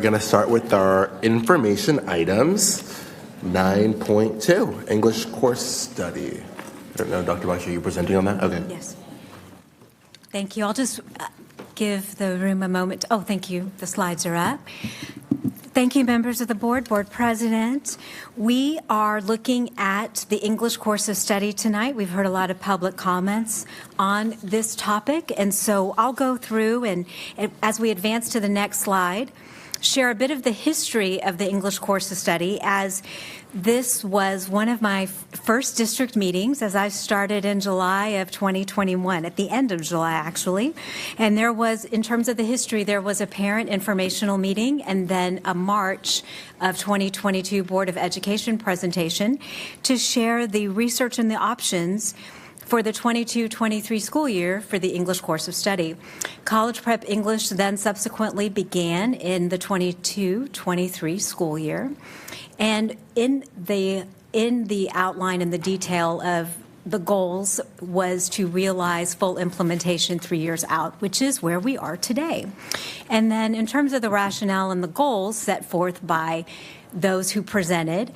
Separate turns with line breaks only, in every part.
going to start with our information items. 9.2, English course study. I don't know, Dr. Baxter, are you presenting on that? Okay.
Yes. Thank you. I'll just give the room a moment. Oh, thank you. The slides are up. Thank you, members of the board, board president. We are looking at the English course of study tonight. We've heard a lot of public comments on this topic, and so I'll go through and as we advance to the next slide, share a bit of the history of the English course of study, as this was one of my first district meetings as I started in July of 2021, at the end of July, actually. And there was, in terms of the history, there was a parent informational meeting and then a March of 2022 Board of Education presentation to share the research and the options for the 22-23 school year for the English course of study. College Prep English then subsequently began in the 22-23 school year. And in the outline and the detail of the goals was to realize full implementation 3 years out, which is where we are today. And then in terms of the rationale and the goals set forth by those who presented,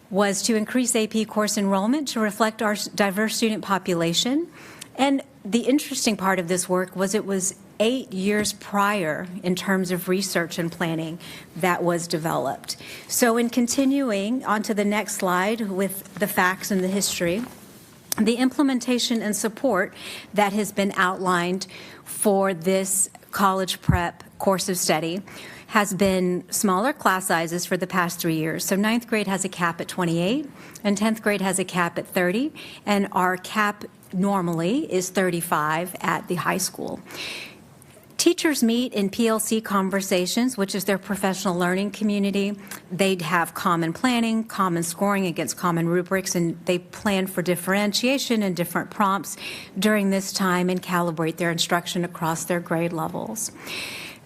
was to increase AP course enrollment to reflect our diverse student population. And the interesting part of this work was it was 8 years prior in terms of research and planning that was developed. So in continuing on to the next slide with the facts and the history, the implementation and support that has been outlined for this college prep course of study has been smaller class sizes for the past 3 years. So 9th grade has a cap at 28, and 10th grade has a cap at 30, and our cap normally is 35 at the high school. Teachers meet in PLC conversations, which is their professional learning community. They'd have common planning, common scoring against common rubrics, and they plan for differentiation and different prompts during this time and calibrate their instruction across their grade levels.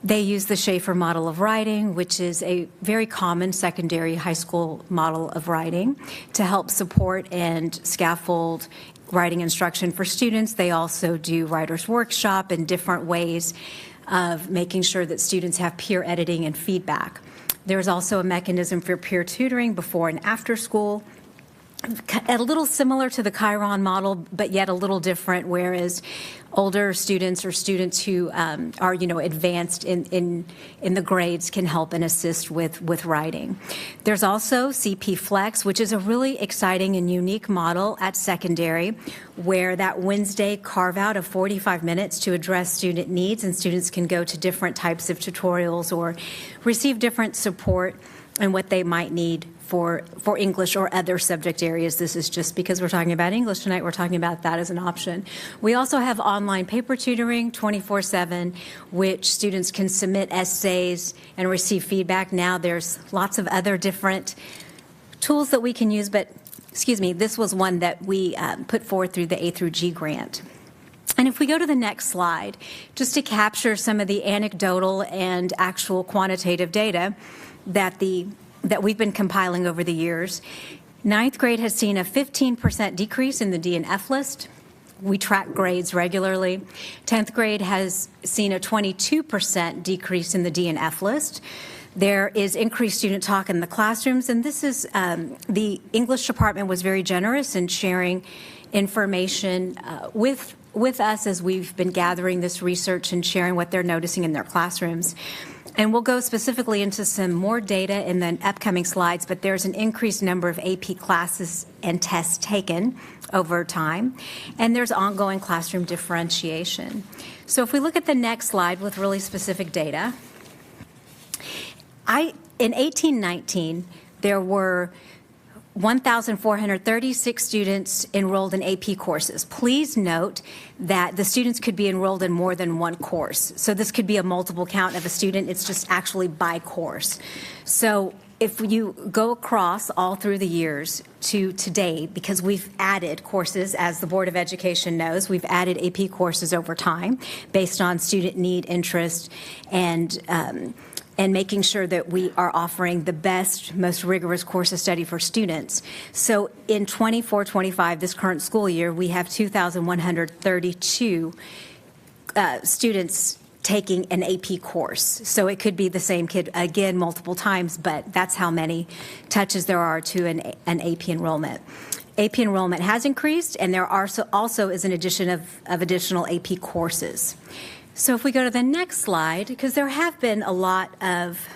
They use the Schaefer model of writing, which is a very common secondary high school model of writing, to help support and scaffold writing instruction for students. They also do writer's workshop and different ways of making sure that students have peer editing and feedback. There's also a mechanism for peer tutoring before and after school, a little similar to the Chiron model, but yet a little different, whereas older students or students who are, advanced in the grades can help and assist with writing. There's also CP Flex, which is a really exciting and unique model at secondary, where that Wednesday carve out of 45 minutes to address student needs, and students can go to different types of tutorials or receive different support and what they might need for English or other subject areas. This is just because we're talking about English tonight, we're talking about that as an option. We also have online paper tutoring 24/7, which students can submit essays and receive feedback. Now there's lots of other different tools that we can use, but this was one that we put forward through the A through G grant. And if we go to the next slide, just to capture some of the anecdotal and actual quantitative data that we've been compiling over the years, 9th grade has seen a 15% decrease in the D and F list. We track grades regularly. 10th grade has seen a 22% decrease in the D and F list. There is increased student talk in the classrooms, and this is the English department was very generous in sharing information with us as we've been gathering this research and sharing what they're noticing in their classrooms. And we'll go specifically into some more data in the upcoming slides, but there's an increased number of AP classes and tests taken over time, and there's ongoing classroom differentiation. So if we look at the next slide with really specific data, in 1819, there were 1,436 students enrolled in AP courses. Please note that the students could be enrolled in more than one course. So this could be a multiple count of a student. It's just actually by course. So if you go across all through the years to today, because we've added courses, as the Board of Education knows, we've added AP courses over time based on student need, interest, and making sure that we are offering the best, most rigorous course of study for students. So in 24-25, this current school year, we have 2,132 students taking an AP course. So it could be the same kid, again, multiple times, but that's how many touches there are to an AP enrollment. AP enrollment has increased, and there are also is an addition of additional AP courses. So if we go to the next slide, because there have been a lot of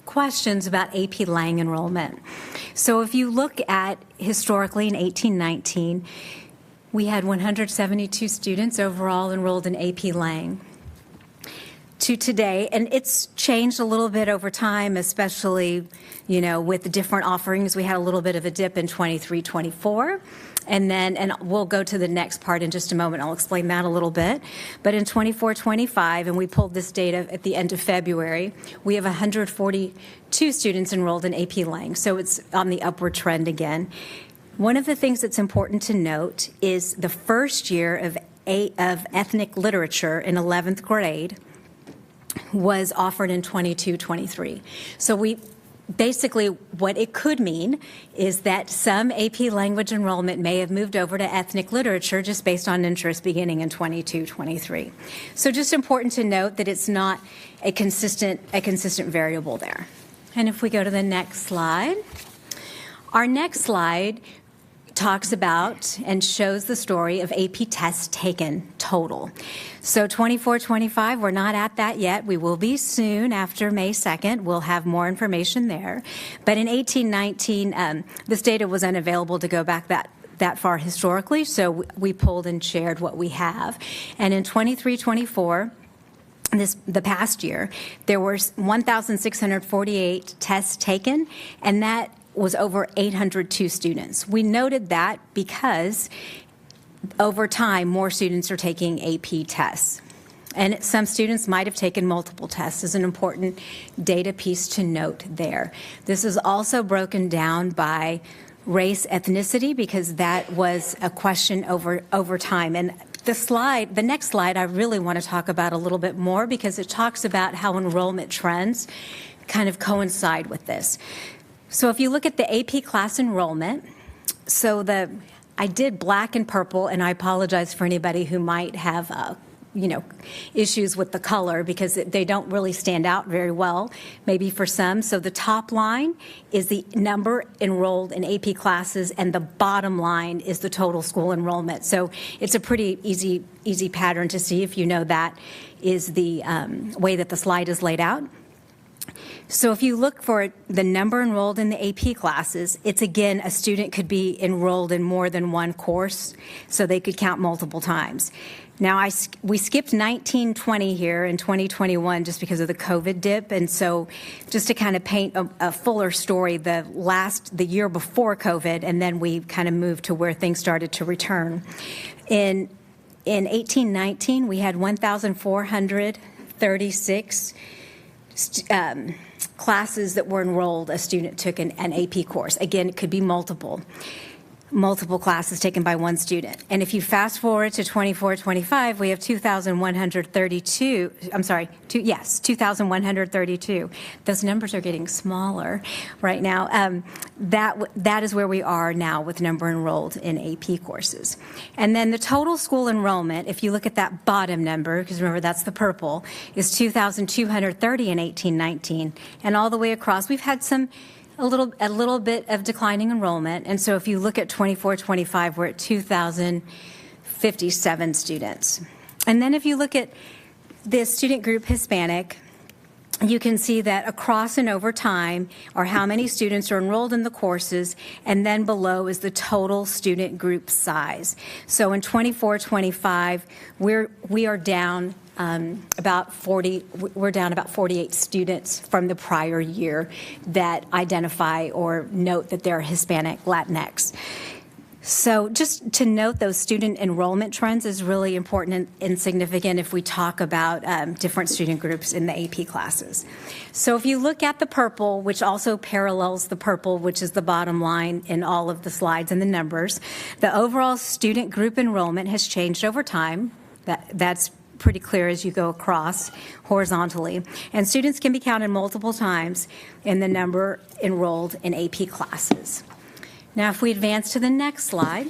questions about AP Lang enrollment. So if you look at historically in 1819, we had 172 students overall enrolled in AP Lang. To today, and it's changed a little bit over time, especially, with the different offerings. We had a little bit of a dip in 23, 24, and we'll go to the next part in just a moment. I'll explain that a little bit. But in 24, 25, and we pulled this data at the end of February, we have 142 students enrolled in AP Lang, so it's on the upward trend again. One of the things that's important to note is the first year of ethnic literature in 11th grade was offered in 22, 23. So what it could mean is that some AP language enrollment may have moved over to ethnic literature just based on interest beginning in 22, 23. So just important to note that it's not a consistent variable there. And if we go to the next slide, our next slide talks about and shows the story of AP tests taken total. So 24-25, we're not at that yet. We will be soon after May 2nd. We'll have more information there. But in 1819, this data was unavailable to go back that far historically, so we pulled and shared what we have. And in 23-24, the past year, there were 1,648 tests taken, and that was over 802 students. We noted that because over time, more students are taking AP tests. And some students might have taken multiple tests is an important data piece to note there. This is also broken down by race, ethnicity, because that was a question over time. And the next slide, I really want to talk about a little bit more because it talks about how enrollment trends kind of coincide with this. So if you look at the AP class enrollment, I did black and purple, and I apologize for anybody who might have issues with the color because they don't really stand out very well, maybe for some. So the top line is the number enrolled in AP classes, and the bottom line is the total school enrollment. So it's a pretty easy pattern to see if you know that is the way that the slide is laid out. So if you look for the number enrolled in the AP classes, it's again, a student could be enrolled in more than one course, so they could count multiple times. Now, we skipped 1920 here in 2021 just because of the COVID dip, and so just to kind of paint a fuller story, the year before COVID, and then we kind of moved to where things started to return. In 1819, we had 1,436 classes that were enrolled. A student took an AP course. Again, it could be multiple classes taken by one student. And if you fast forward to 24-25, we have 2,132. 2,132. Those numbers are getting smaller right now. That is where we are now with number enrolled in AP courses. And then the total school enrollment, if you look at that bottom number, because remember that's the purple, is 2,230 in 1819. And all the way across, we've had a little bit of declining enrollment. And so if you look at 24-25, we're at 2,057 students. And then if you look at the student group Hispanic, you can see that across and over time are how many students are enrolled in the courses, and then below is the total student group size. So in 24-25, we are down about 48 students from the prior year that identify or note that they're Hispanic Latinx. So just to note, those student enrollment trends is really important and significant if we talk about different student groups in the AP classes. So if you look at the purple, which also parallels the purple, which is the bottom line in all of the slides and the numbers, the overall student group enrollment has changed over time. That's pretty clear as you go across horizontally. And students can be counted multiple times in the number enrolled in AP classes. Now, if we advance to the next slide,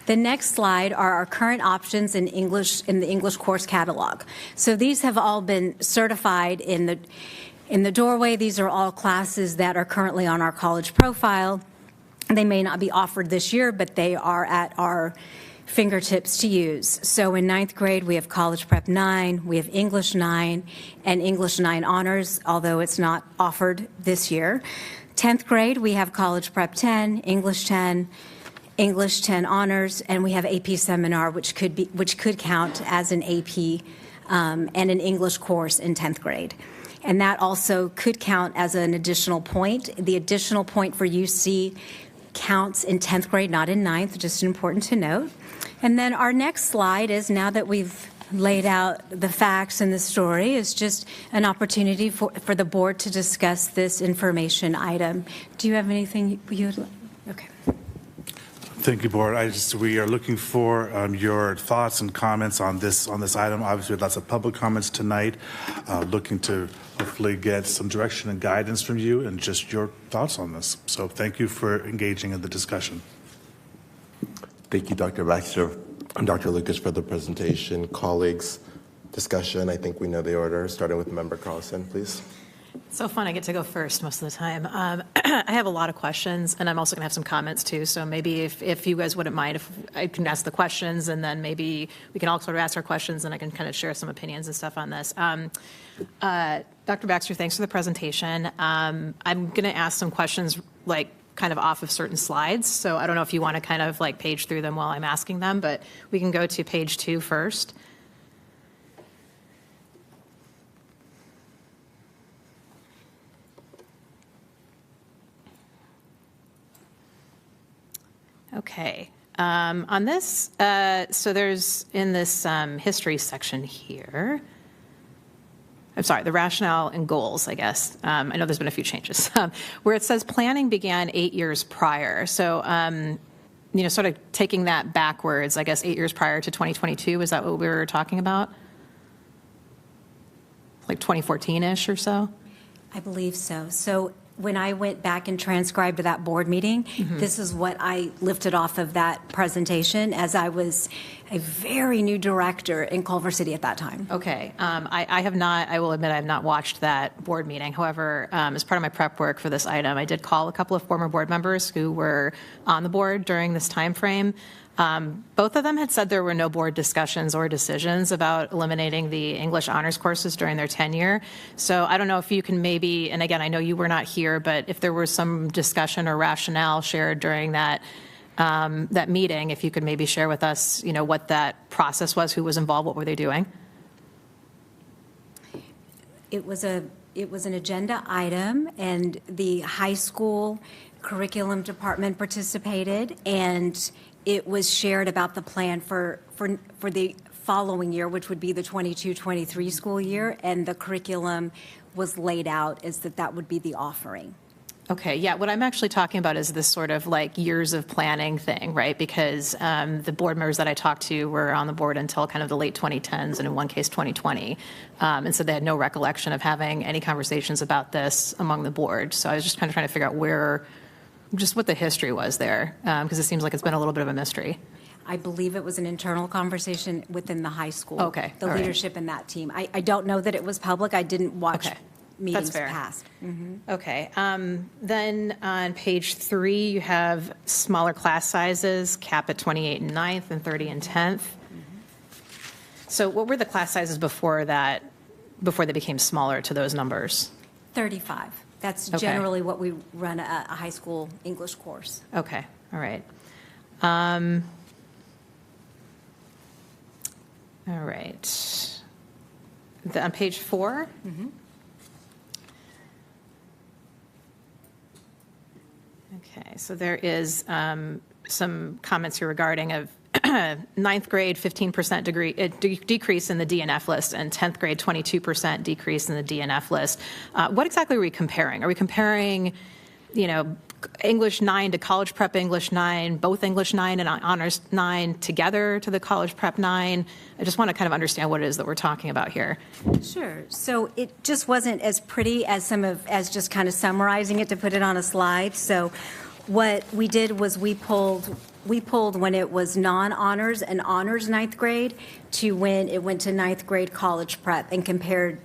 The next slide are our current options in English in the English course catalog. So these have all been certified in the doorway. These are all classes that are currently on our college profile. They may not be offered this year, but they are at our fingertips to use. So in 9th grade, we have College Prep 9, we have English 9, and English 9 Honors, although it's not offered this year. 10th grade, we have College Prep 10, English 10, English 10 Honors, and we have AP Seminar, which could count as an AP and an English course in 10th grade. And that also could count as an additional point. The additional point for UC counts in 10th grade, not in 9th, just important to note. And then our next slide is, now that we've laid out the facts and the story, is just an opportunity for the board to discuss this information item. Do you have anything you would like? Okay.
Thank you, Board. We are looking for your thoughts and comments on this item. Obviously, lots of public comments tonight. Looking to hopefully get some direction and guidance from you and just your thoughts on this. So thank you for engaging in the discussion.
Thank you, Dr. Baxter and Dr. Lucas, for the presentation. Colleagues, discussion. I think we know the order. Starting with Member Carlson, please.
So fun, I get to go first most of the time. I have a lot of questions, and I'm also going to have some comments too, so maybe if you guys wouldn't mind, if I can ask the questions, and then maybe we can all sort of ask our questions, and I can kind of share some opinions and stuff on this. Dr. Baxter, thanks for the presentation. I'm going to ask some questions like kind of off of certain slides, so I don't know if you want to kind of like page through them while I'm asking them, but we can go to page 2 first. Okay. On this, so there's in this history section here, I'm sorry, the rationale and goals, I guess. I know there's been a few changes, where it says planning began 8 years prior. So, sort of taking that backwards, I guess 8 years prior to 2022, is that what we were talking about? Like 2014-ish or so?
I believe so. So when I went back and transcribed that board meeting, this is what I lifted off of that presentation, as I was a very new director in Culver City at that time.
Okay. I have not, I will admit, I have not watched that board meeting. However, as part of my prep work for this item, I did call a couple of former board members who were on the board during this time frame. Both of them had said there were no board discussions or decisions about eliminating the English honors courses during their tenure. So I don't know if you can maybe, and again, I know you were not here, but if there was some discussion or rationale shared during that that meeting, if you could maybe share with us, what that process was, who was involved, what were they doing?
It was an agenda item, and the high school curriculum department participated, and it was shared about the plan for the following year, which would be the 22-23 school year, and the curriculum was laid out as that would be the offering.
Okay, yeah, what I'm actually talking about is this sort of like years of planning thing, right? Because the board members that I talked to were on the board until kind of the late 2010s, and in one case 2020. And so they had no recollection of having any conversations about this among the board. So I was just kind of trying to figure out just what the history was there, because it seems like it's been a little bit of a mystery.
I believe it was an internal conversation within the high school.
Okay,
the leadership in that team. I don't know that it was public. I didn't watch meetings past.
Okay. Then on page 3, you have smaller class sizes, cap at 28 in 9th and 30 in 10th. So what were the class sizes before they became smaller to those numbers?
35. That's generally what we run a high school English course.
Okay. All right. All right. On page 4. Okay, so there is some comments here regarding of 9th grade 15% decrease in the DNF list, and 10th grade 22% decrease in the DNF list. What exactly are we comparing? Are we comparing, English 9 to College Prep English 9, both English 9 and Honors 9 together to the College Prep 9? I just want to kind of understand what it is that we're talking about here.
Sure. So it just wasn't as pretty as as just kind of summarizing it to put it on a slide. So What we did was we pulled when it was non-honors and honors ninth grade to when it went to ninth grade college prep and compared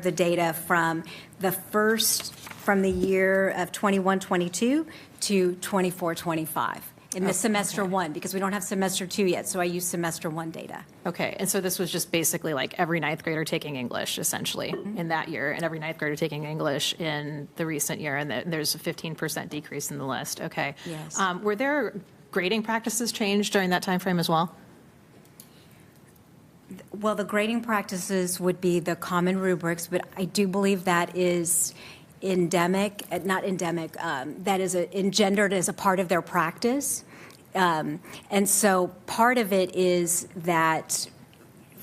the data from the year of 21-22 to 24-25 in the semester one, because we don't have semester two yet, so I use semester one data.
Okay, and so this was just basically like every ninth grader taking English, essentially, in that year, and every ninth grader taking English in the recent year, and there's a 15% decrease in the list. Okay.
Yes.
Were there grading practices changed during that time frame as well?
Well, the grading practices would be the common rubrics, but I do believe that is that is engendered as a part of their practice. And so part of it is that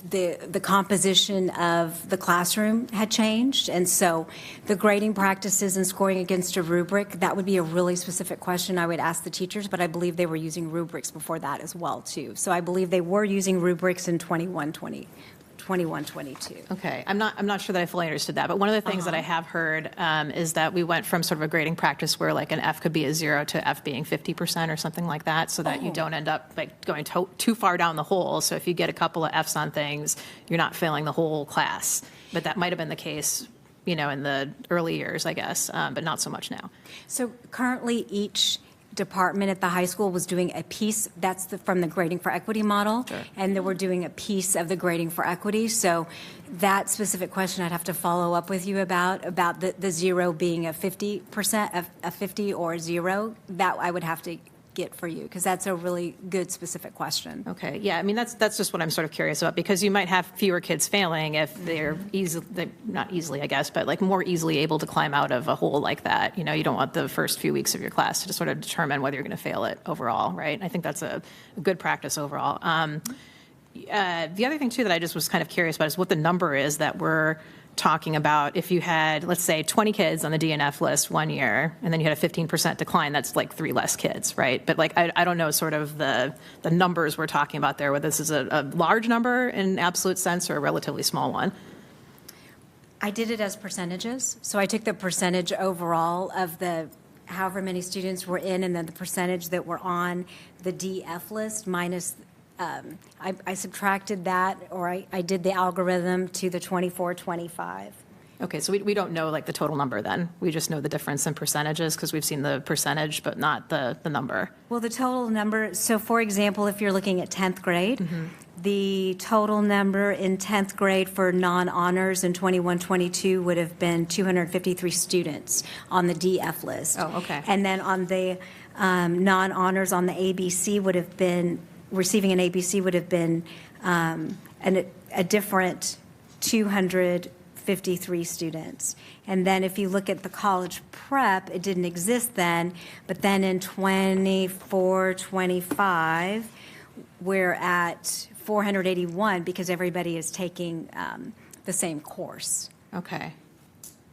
the composition of the classroom had changed. And so the grading practices and scoring against a rubric, that would be a really specific question I would ask the teachers, but I believe they were using rubrics before that as well, too. So I believe they were using rubrics in 21-22.
Okay, I'm not sure that I fully understood that, but one of the things that I have heard is that we went from sort of a grading practice where like an F could be a 0 to F being 50% or something like that, so that you don't end up like going too far down the hole. So if you get a couple of Fs on things, you're not failing the whole class. But that might have been the case, in the early years, I guess, but not so much now.
So currently, each department at the high school was doing a piece, from the grading for equity model,
Sure.
and they were doing a piece of the grading for equity. So that specific question I'd have to follow up with you about the 0 being a 50%, a 50 or a 0, that I would have to get for you, because that's a really good specific question.
Okay, yeah, I mean, that's just what I'm sort of curious about, because you might have fewer kids failing if they're not easily, I guess, but like more easily able to climb out of a hole like that. You don't want the first few weeks of your class to just sort of determine whether you're going to fail it overall, right? I think that's a good practice overall. The other thing, too, that I just was kind of curious about is what the number is that we're talking about. If you had, let's say, 20 kids on the DNF list one year, and then you had a 15% decline, that's like 3 less kids, right? But like, I don't know sort of the numbers we're talking about there, whether this is a large number in absolute sense or a relatively small one.
I did it as percentages. So I took the percentage overall of the however many students were in, and then the percentage that were on the DF list minus I subtracted that, or I did the algorithm to the 24-25.
Okay, so we don't know like the total number then. We just know the difference in percentages because we've seen the percentage, but not the number.
Well, the total number, so for example, if you're looking at 10th grade, the total number in 10th grade for non-honors in 21-22 would have been 253 students on the DF list.
Oh, okay.
And then on the non-honors on the ABC would have been, receiving an ABC would have been a different 253 students. And then if you look at the college prep, it didn't exist then, but then in 24-25, we're at 481 because everybody is taking the same course.
Okay.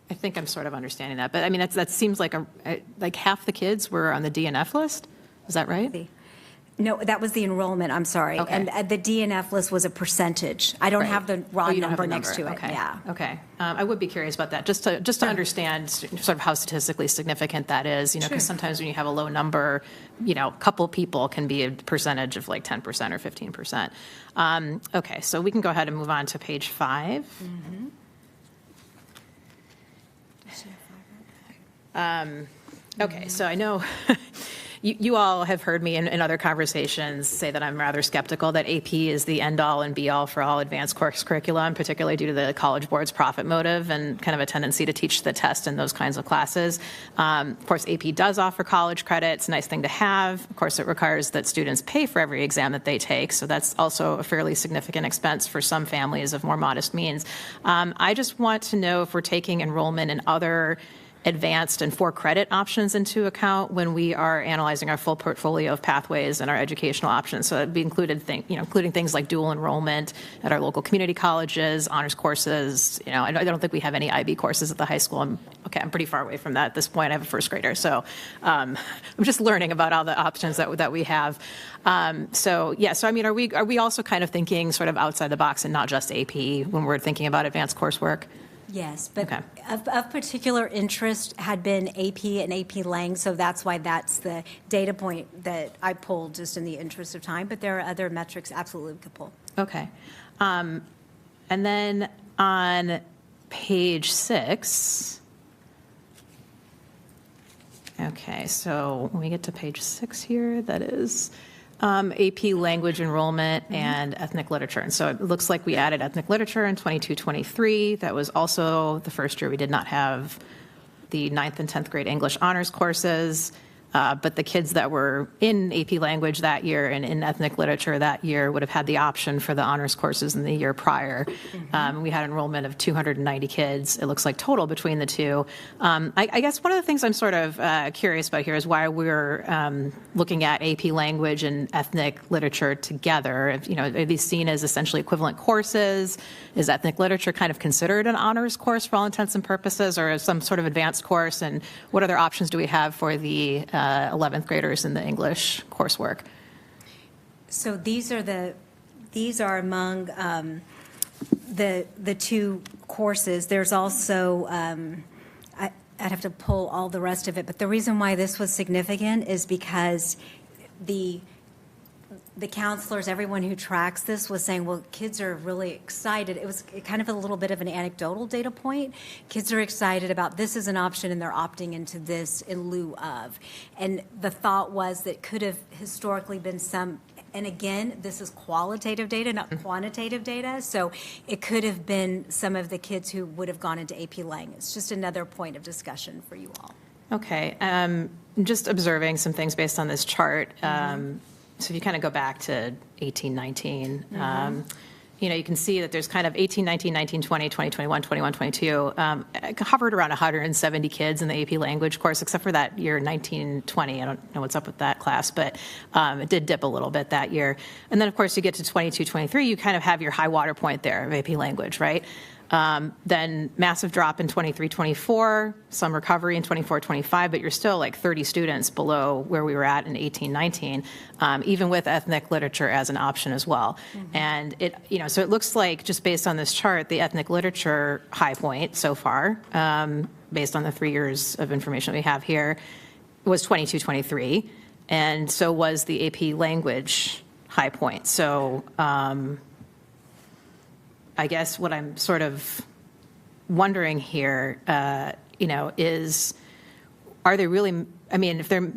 I think I'm sort of understanding that. But I mean, that seems like like half the kids were on the DNF list. Is that right?
No, that was the enrollment, I'm sorry.
Okay.
And the DNF list was a percentage. I don't have the raw number next to it.
Okay.
Yeah.
Okay. I would be curious about that, just to understand sort of how statistically significant that is, because sometimes when you have a low number, a couple people can be a percentage of like 10% or 15%. Okay, so we can go ahead and move on to page 5. Okay, so I know you all have heard me in other conversations say that I'm rather skeptical that AP is the end-all and be-all for all advanced course curriculum, particularly due to the College Board's profit motive and kind of a tendency to teach the test in those kinds of classes. Of course, AP does offer college credit. It's a nice thing to have. Of course, it requires that students pay for every exam that they take, so that's also a fairly significant expense for some families of more modest means. I just want to know if we're taking enrollment in other advanced and for-credit options into account when we are analyzing our full portfolio of pathways and our educational options. So it'd be including things like dual enrollment at our local community colleges, honors courses. I don't think we have any IB courses at the high school. I'm pretty far away from that at this point. I have a first grader, so I'm just learning about all the options that we have. So I mean, are we also kind of thinking sort of outside the box and not just AP when we're thinking about advanced coursework?
Yes, but
Okay.
of particular interest had been AP and AP Lang, so that's why that's the data point that I pulled just in the interest of time, but there are other metrics absolutely we could pull.
Okay. And then on page 6, okay, so when we get to page 6 here, that is AP language enrollment and ethnic literature. And so it looks like we added ethnic literature in 22-23. That was also the first year we did not have the 9th and 10th grade English honors courses. But the kids that were in AP language that year and in ethnic literature that year would have had the option for the honors courses in the year prior. We had enrollment of 290 kids, it looks like, total between the two. I guess one of the things I'm sort of curious about here is why we're looking at AP language and ethnic literature together. Are these seen as essentially equivalent courses? Is ethnic literature kind of considered an honors course for all intents and purposes, or some sort of advanced course? And what other options do we have for the 11th graders in the English coursework?
So these are among the two courses. There's also I'd have to pull all the rest of it, but the reason why this was significant is because the counselors, everyone who tracks this, was saying, well, kids are really excited. It was kind of a little bit of an anecdotal data point. Kids are excited about this as an option, and they're opting into this in lieu of. And the thought was that could have historically been some, and again, this is qualitative data, not quantitative data, so it could have been some of the kids who would have gone into AP Lang. It's just another point of discussion for you all.
Okay. Just observing some things based on this chart. So if you kind of go back to 18, 19, you can see that there's kind of 18, 19, 19, 20, 20, 21, 21, 22, hovered around 170 kids in the AP language course, except for that year, 19, 20. I don't know what's up with that class, but it did dip a little bit that year. And then, of course, you get to 22, 23, you kind of have your high water point there of AP language, right? Then massive drop in 23, 24, some recovery in 24, 25, but you're still like 30 students below where we were at in 18, 19, even with ethnic literature as an option as well. And so it looks like, just based on this chart, the ethnic literature high point so far, based on the 3 years of information we have here, was 22, 23, and so was the AP language high point. So I guess what I'm sort of wondering here, is, are they really, if they're,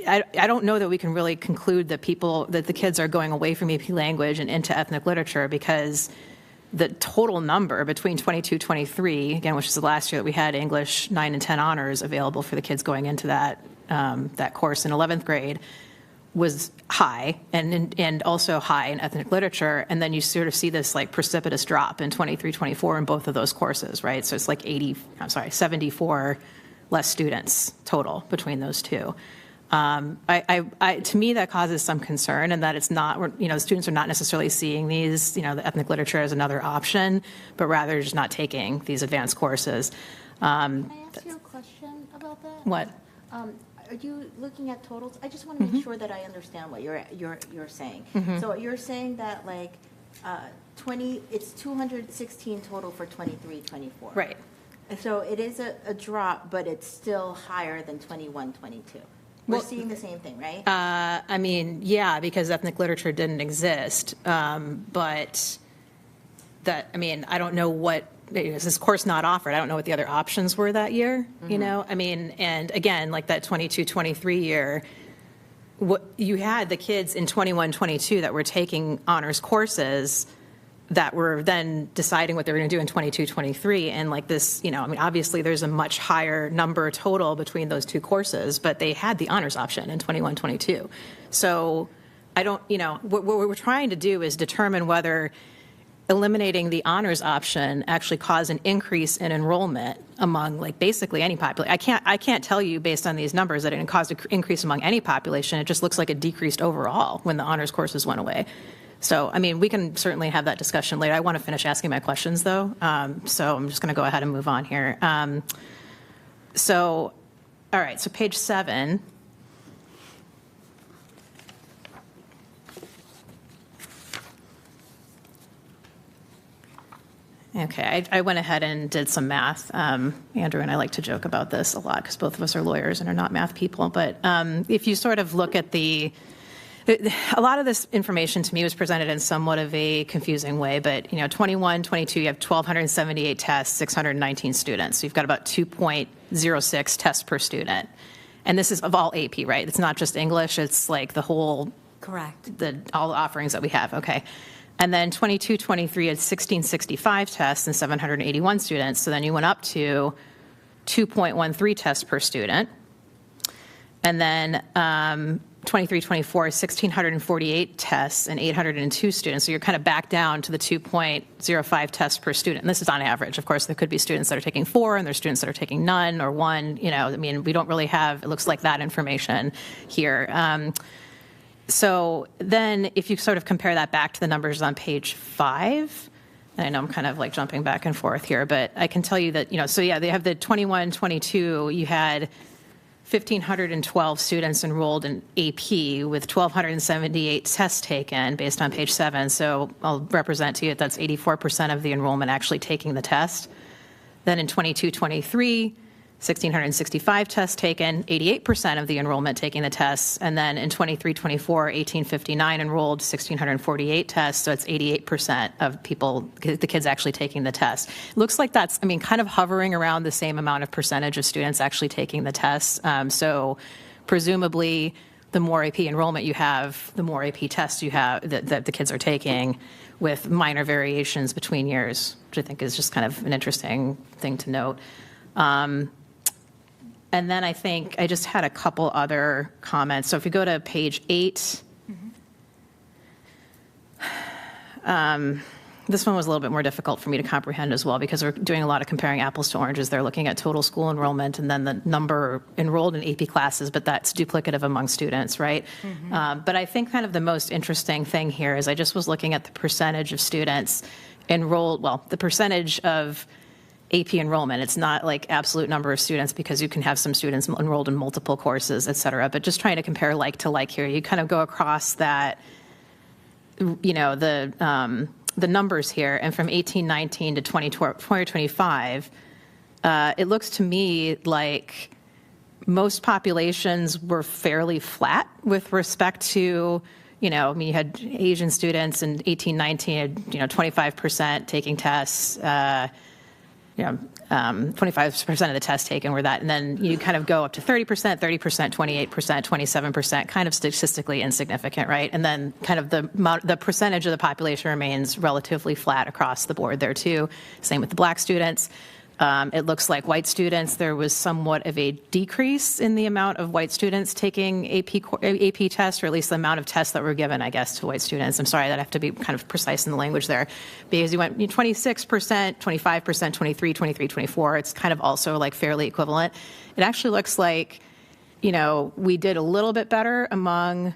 I don't know that we can really conclude that the kids are going away from AP language and into ethnic literature, because the total number between 22, 23, again, which is the last year that we had English 9 and 10 honors available for the kids going into that course in 11th grade, was high, and also high in ethnic literature, and then you sort of see this like precipitous drop in 23, 24 in both of those courses, right? So it's like 74 less students total between those two. To me, that causes some concern, and that it's not, students are not necessarily seeing these, the ethnic literature as another option, but rather just not taking these advanced courses.
Can I ask you a question about that?
What?
Are you looking at totals? I just want to make sure that I understand what you're saying. So you're saying that like 20, it's 216 total for 23, 24.
Right.
So it is a drop, but it's still higher than 21, 22. We're seeing the same thing, right?
Yeah, because ethnic literature didn't exist. But that, I don't know what, is this course not offered? I don't know what the other options were that year, and again, like that 22, 23 year, you had the kids in 21, 22 that were taking honors courses that were then deciding what they were going to do in 22, 23. And like this, obviously there's a much higher number total between those two courses, but they had the honors option in 21, 22. So I don't, what we're trying to do is determine whether eliminating the honors option actually caused an increase in enrollment among like basically any population. I can't tell you based on these numbers that it caused an increase among any population. It just looks like it decreased overall when the honors courses went away. So, we can certainly have that discussion later. I want to finish asking my questions, though, so I'm just going to go ahead and move on here. All right, so page 7. Okay, I went ahead and did some math. Andrew and I like to joke about this a lot because both of us are lawyers and are not math people. But if you sort of look at a lot of this information to me was presented in somewhat of a confusing way. But, 21, 22, you have 1,278 tests, 619 students. So you've got about 2.06 tests per student. And this is of all AP, right? It's not just English. It's like the whole.
Correct.
All the offerings that we have. Okay. And then 22, 23 had 1,665 tests and 781 students. So then you went up to 2.13 tests per student. And then 23, 24, 1,648 tests and 802 students. So you're kind of back down to the 2.05 tests per student. And this is on average. Of course, there could be students that are taking 4 and there's students that are taking none or 1. We don't really have, it looks like, that information here. So then if you sort of compare that back to the numbers on page 5, and I know I'm kind of like jumping back and forth here, but I can tell you that, they have the 21, 22, you had 1,512 students enrolled in AP with 1,278 tests taken based on page 7. So I'll represent to you that's 84% of the enrollment actually taking the test. Then in 22, 23, 1,665 tests taken, 88% of the enrollment taking the tests. And then in 23, 24, 1,859 enrolled, 1,648 tests. So it's 88% of people, the kids actually taking the test. It looks like that's, kind of hovering around the same amount of percentage of students actually taking the tests. So presumably, the more AP enrollment you have, the more AP tests you have that the kids are taking, with minor variations between years, which I think is just kind of an interesting thing to note. And then I think I just had a couple other comments. So if you go to page 8, this one was a little bit more difficult for me to comprehend as well because we're doing a lot of comparing apples to oranges. They're looking at total school enrollment and then the number enrolled in AP classes, but that's duplicative among students, right? But I think kind of the most interesting thing here is I just was looking at the percentage of students enrolled, the percentage of AP enrollment. It's not like absolute number of students because you can have some students enrolled in multiple courses, et cetera, but just trying to compare like to like here. You kind of go across that, the numbers here, and from 1819 to 2025, it looks to me like most populations were fairly flat with respect to, you had Asian students in 1819 had, 25% taking tests, 25% of the tests taken were that. And then you kind of go up to 30%, 28%, 27%, kind of statistically insignificant, right? And then kind of the percentage of the population remains relatively flat across the board there too. Same with the black students. It looks like white students, there was somewhat of a decrease in the amount of white students taking AP tests, or at least the amount of tests that were given, I guess, to white students. I'm sorry that I have to be kind of precise in the language there, because you went 26%, 25%, 23, 24. It's kind of also like fairly equivalent. It actually looks like, we did a little bit better among.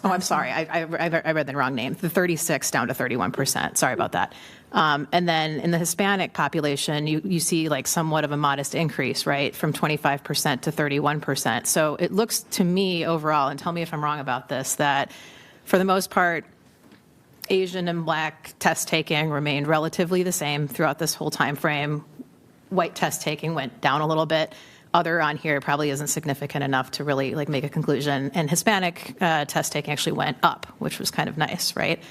I'm sorry. I read the wrong name. The 36 down to 31%. Sorry about that. And then in the Hispanic population, you see like somewhat of a modest increase, right, from 25% to 31%. So it looks to me overall, and tell me if I'm wrong about this, that for the most part, Asian and black test taking remained relatively the same throughout this whole time frame. White test taking went down a little bit. Other on here probably isn't significant enough to really like make a conclusion. And Hispanic test taking actually went up, which was kind of nice, right?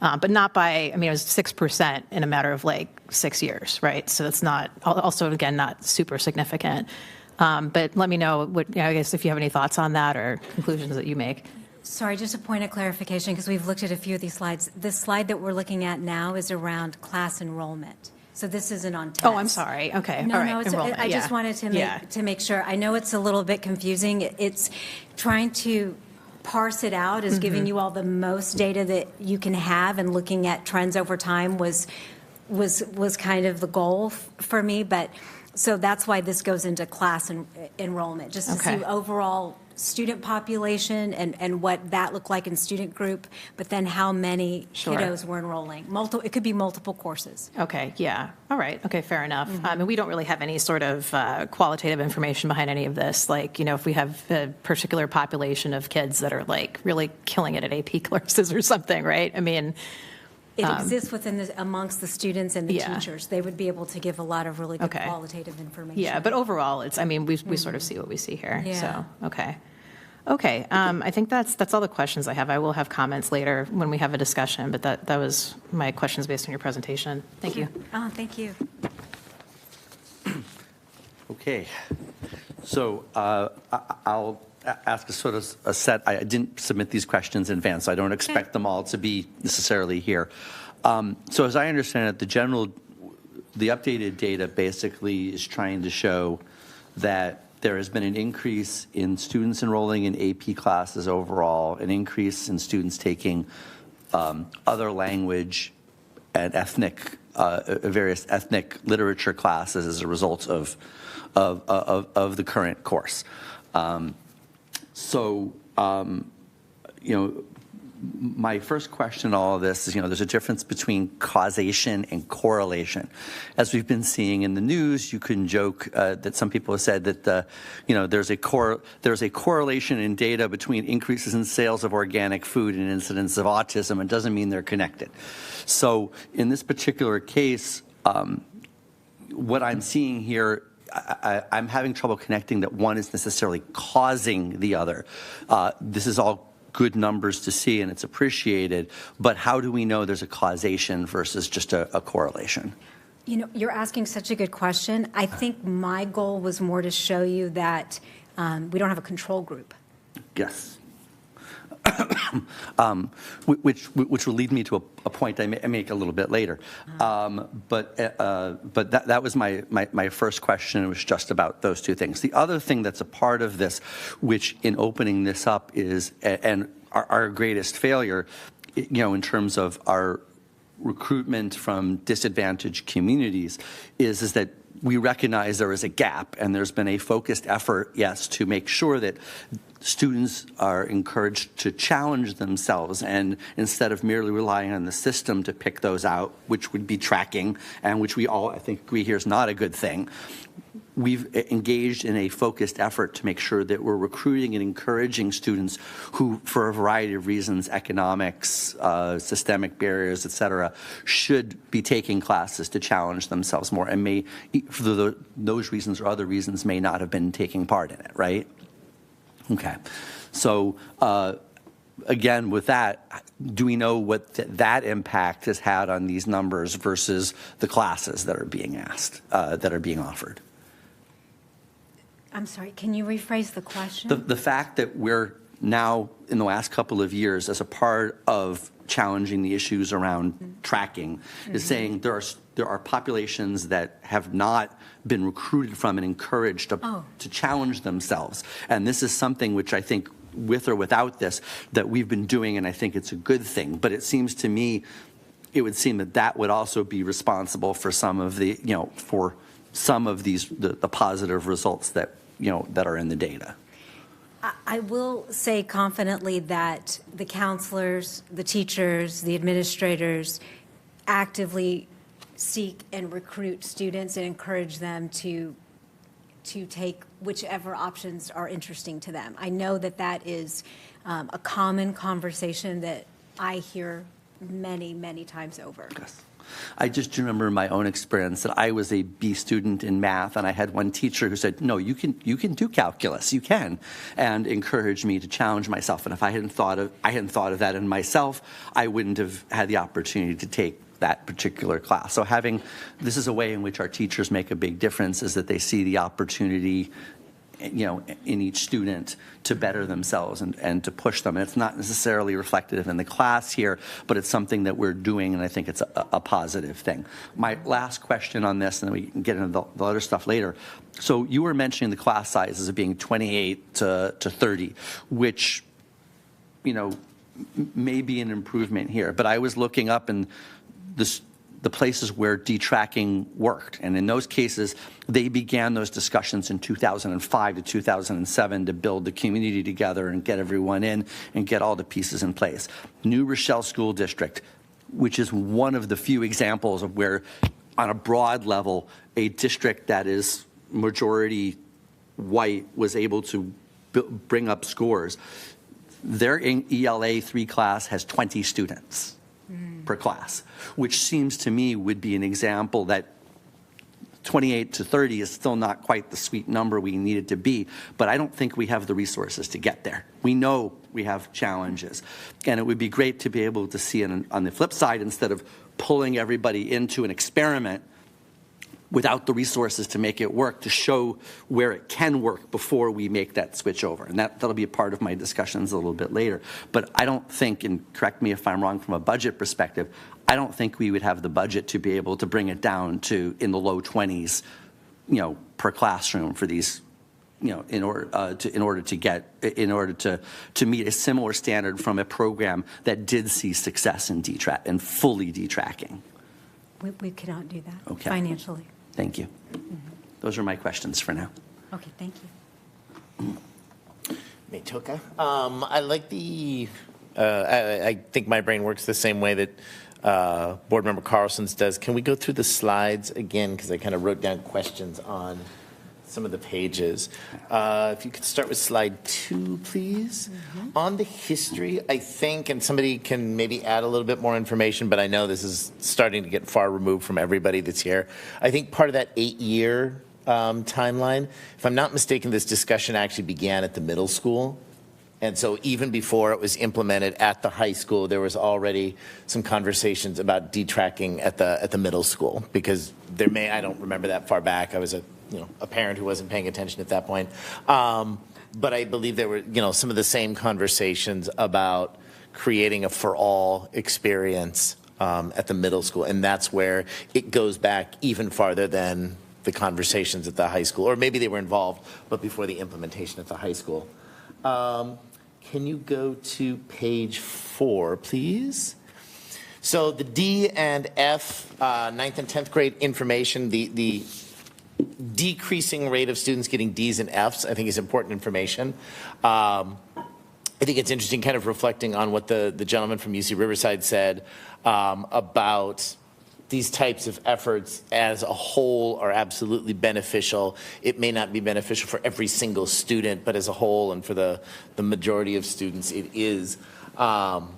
But not by, it was 6% in a matter of like 6 years, right? So that's not, also again, not super significant. But let me know I guess if you have any thoughts on that or conclusions that you make.
Sorry, just a point of clarification, because we've looked at a few of these slides. This slide that we're looking at now is around class enrollment. So this isn't on tests.
Oh, I'm sorry. Okay.
No,
all right.
no, I just wanted to make sure. I know it's a little bit confusing. It's trying to parse it out is giving you all the most data that you can have, and looking at trends over time was kind of the goal for me. But so that's why this goes into class enrollment, just to see overall student population and what that looked like in student group, but then how many kiddos were enrolling. It could be multiple courses.
Okay, yeah. All right. Okay, fair enough. And we don't really have any sort of qualitative information behind any of this. Like, if we have a particular population of kids that are like really killing it at AP courses or something, right?
It exists amongst the students and the
Yeah.
teachers. They would be able to give a lot of really good
Okay.
qualitative information.
Yeah, but overall, it's, I mean, we sort of see what we see here,
Yeah.
so, okay. Okay, I think that's all the questions I have. I will have comments later when we have a discussion, but that was my questions based on your presentation. Thank you.
Oh, thank you.
Okay, so I'll ask a sort of a set. I didn't submit these questions in advance, so I don't expect them all to be necessarily here. So as I understand it, the updated data basically is trying to show that there has been an increase in students enrolling in AP classes overall, an increase in students taking other language and various ethnic literature classes as a result of the current course. My first question in all of this is, there's a difference between causation and correlation. As we've been seeing in the news, you can joke that some people have said that there's a correlation in data between increases in sales of organic food and incidence of autism. It doesn't mean they're connected. So in this particular case, what I'm seeing here, I'm having trouble connecting that one is necessarily causing the other. This is all good numbers to see, and it's appreciated, but how do we know there's a causation versus just a correlation?
You're asking such a good question. I think my goal was more to show you that we don't have a control group.
Yes. Which will lead me to a point I make a little bit later. But that was my first question. It was just about those two things. The other thing that's a part of this, which in opening this up is, and our greatest failure, in terms of our recruitment from disadvantaged communities, is that we recognize there is a gap, and there's been a focused effort, yes, to make sure that students are encouraged to challenge themselves, and instead of merely relying on the system to pick those out, which would be tracking, and which we all, I think, agree here is not a good thing, we've engaged in a focused effort to make sure that we're recruiting and encouraging students who, for a variety of reasons, economics, systemic barriers, et cetera, should be taking classes to challenge themselves more, and may, for those reasons or other reasons, may not have been taking part in it, right? Okay, so again, with that, do we know what that impact has had on these numbers versus the classes that are being asked, that are being offered?
I'm sorry, can you rephrase the question?
The fact that we're now, in the last couple of years, as a part of challenging the issues around tracking, is saying there are populations that have not been recruited from and encouraged to challenge themselves. And this is something which I think, with or without this, that we've been doing, and I think it's a good thing. But it seems to me, it would seem that would also be responsible for some of the, for some of these, the positive results that, that are in the data.
I will say confidently that the counselors, the teachers, the administrators actively seek and recruit students and encourage them to take whichever options are interesting to them. I know that is a common conversation that I hear many, many times over.
Yes. I just remember my own experience that I was a B student in math, and I had one teacher who said, "No, you can do calculus, you can," and encouraged me to challenge myself. And if I hadn't thought of that in myself, I wouldn't have had the opportunity to take that particular class. So this is a way in which our teachers make a big difference, is that they see the opportunity, in each student to better themselves and to push them. And it's not necessarily reflective in the class here, but it's something that we're doing, and I think it's a positive thing. My last question on this, and then we can get into the other stuff later. So you were mentioning the class sizes of being 28 to 30, which, may be an improvement here. But I was looking up, and the places where detracking worked. And in those cases, they began those discussions in 2005 to 2007 to build the community together and get everyone in and get all the pieces in place. New Rochelle School District, which is one of the few examples of where, on a broad level, a district that is majority white was able to bring up scores. Their ELA 3 class has 20 students. per class, which seems to me would be an example that 28 to 30 is still not quite the sweet number we need it to be, but I don't think we have the resources to get there. We know we have challenges, and it would be great to be able to see it on the flip side, instead of pulling everybody into an experiment without the resources to make it work, to show where it can work before we make that switch over. And that'll be a part of my discussions a little bit later. But I don't think, and correct me if I'm wrong from a budget perspective, I don't think we would have the budget to be able to bring it down to in the low 20s, per classroom for these, in order to meet a similar standard from a program that did see success in detrack and fully detracking.
We cannot do that
Okay.
financially.
Thank you. Those are my questions for now.
Okay, thank you.
Matoka. I like the, I think my brain works the same way that Board Member Carlson's does. Can we go through the slides again? Because I kind of wrote down questions on some of the pages. If you could start with slide 2, please. On the history, I think, and somebody can maybe add a little bit more information, but I know this is starting to get far removed from everybody that's here. I think part of that 8-year timeline, if I'm not mistaken, this discussion actually began at the middle school. And so even before it was implemented at the high school, there was already some conversations about detracking at the middle school, because I don't remember that far back. I was a parent who wasn't paying attention at that point. But I believe there were, some of the same conversations about creating a for-all experience at the middle school. And that's where it goes back even farther than the conversations at the high school. Or maybe they were involved, but before the implementation at the high school. Can you go to page 4, please? So the D and F, 9th and 10th grade information, the decreasing rate of students getting D's and F's, I think is important information. I think it's interesting kind of reflecting on what the gentleman from UC Riverside said about these types of efforts as a whole are absolutely beneficial. It may not be beneficial for every single student, but as a whole and for the majority of students, it is. And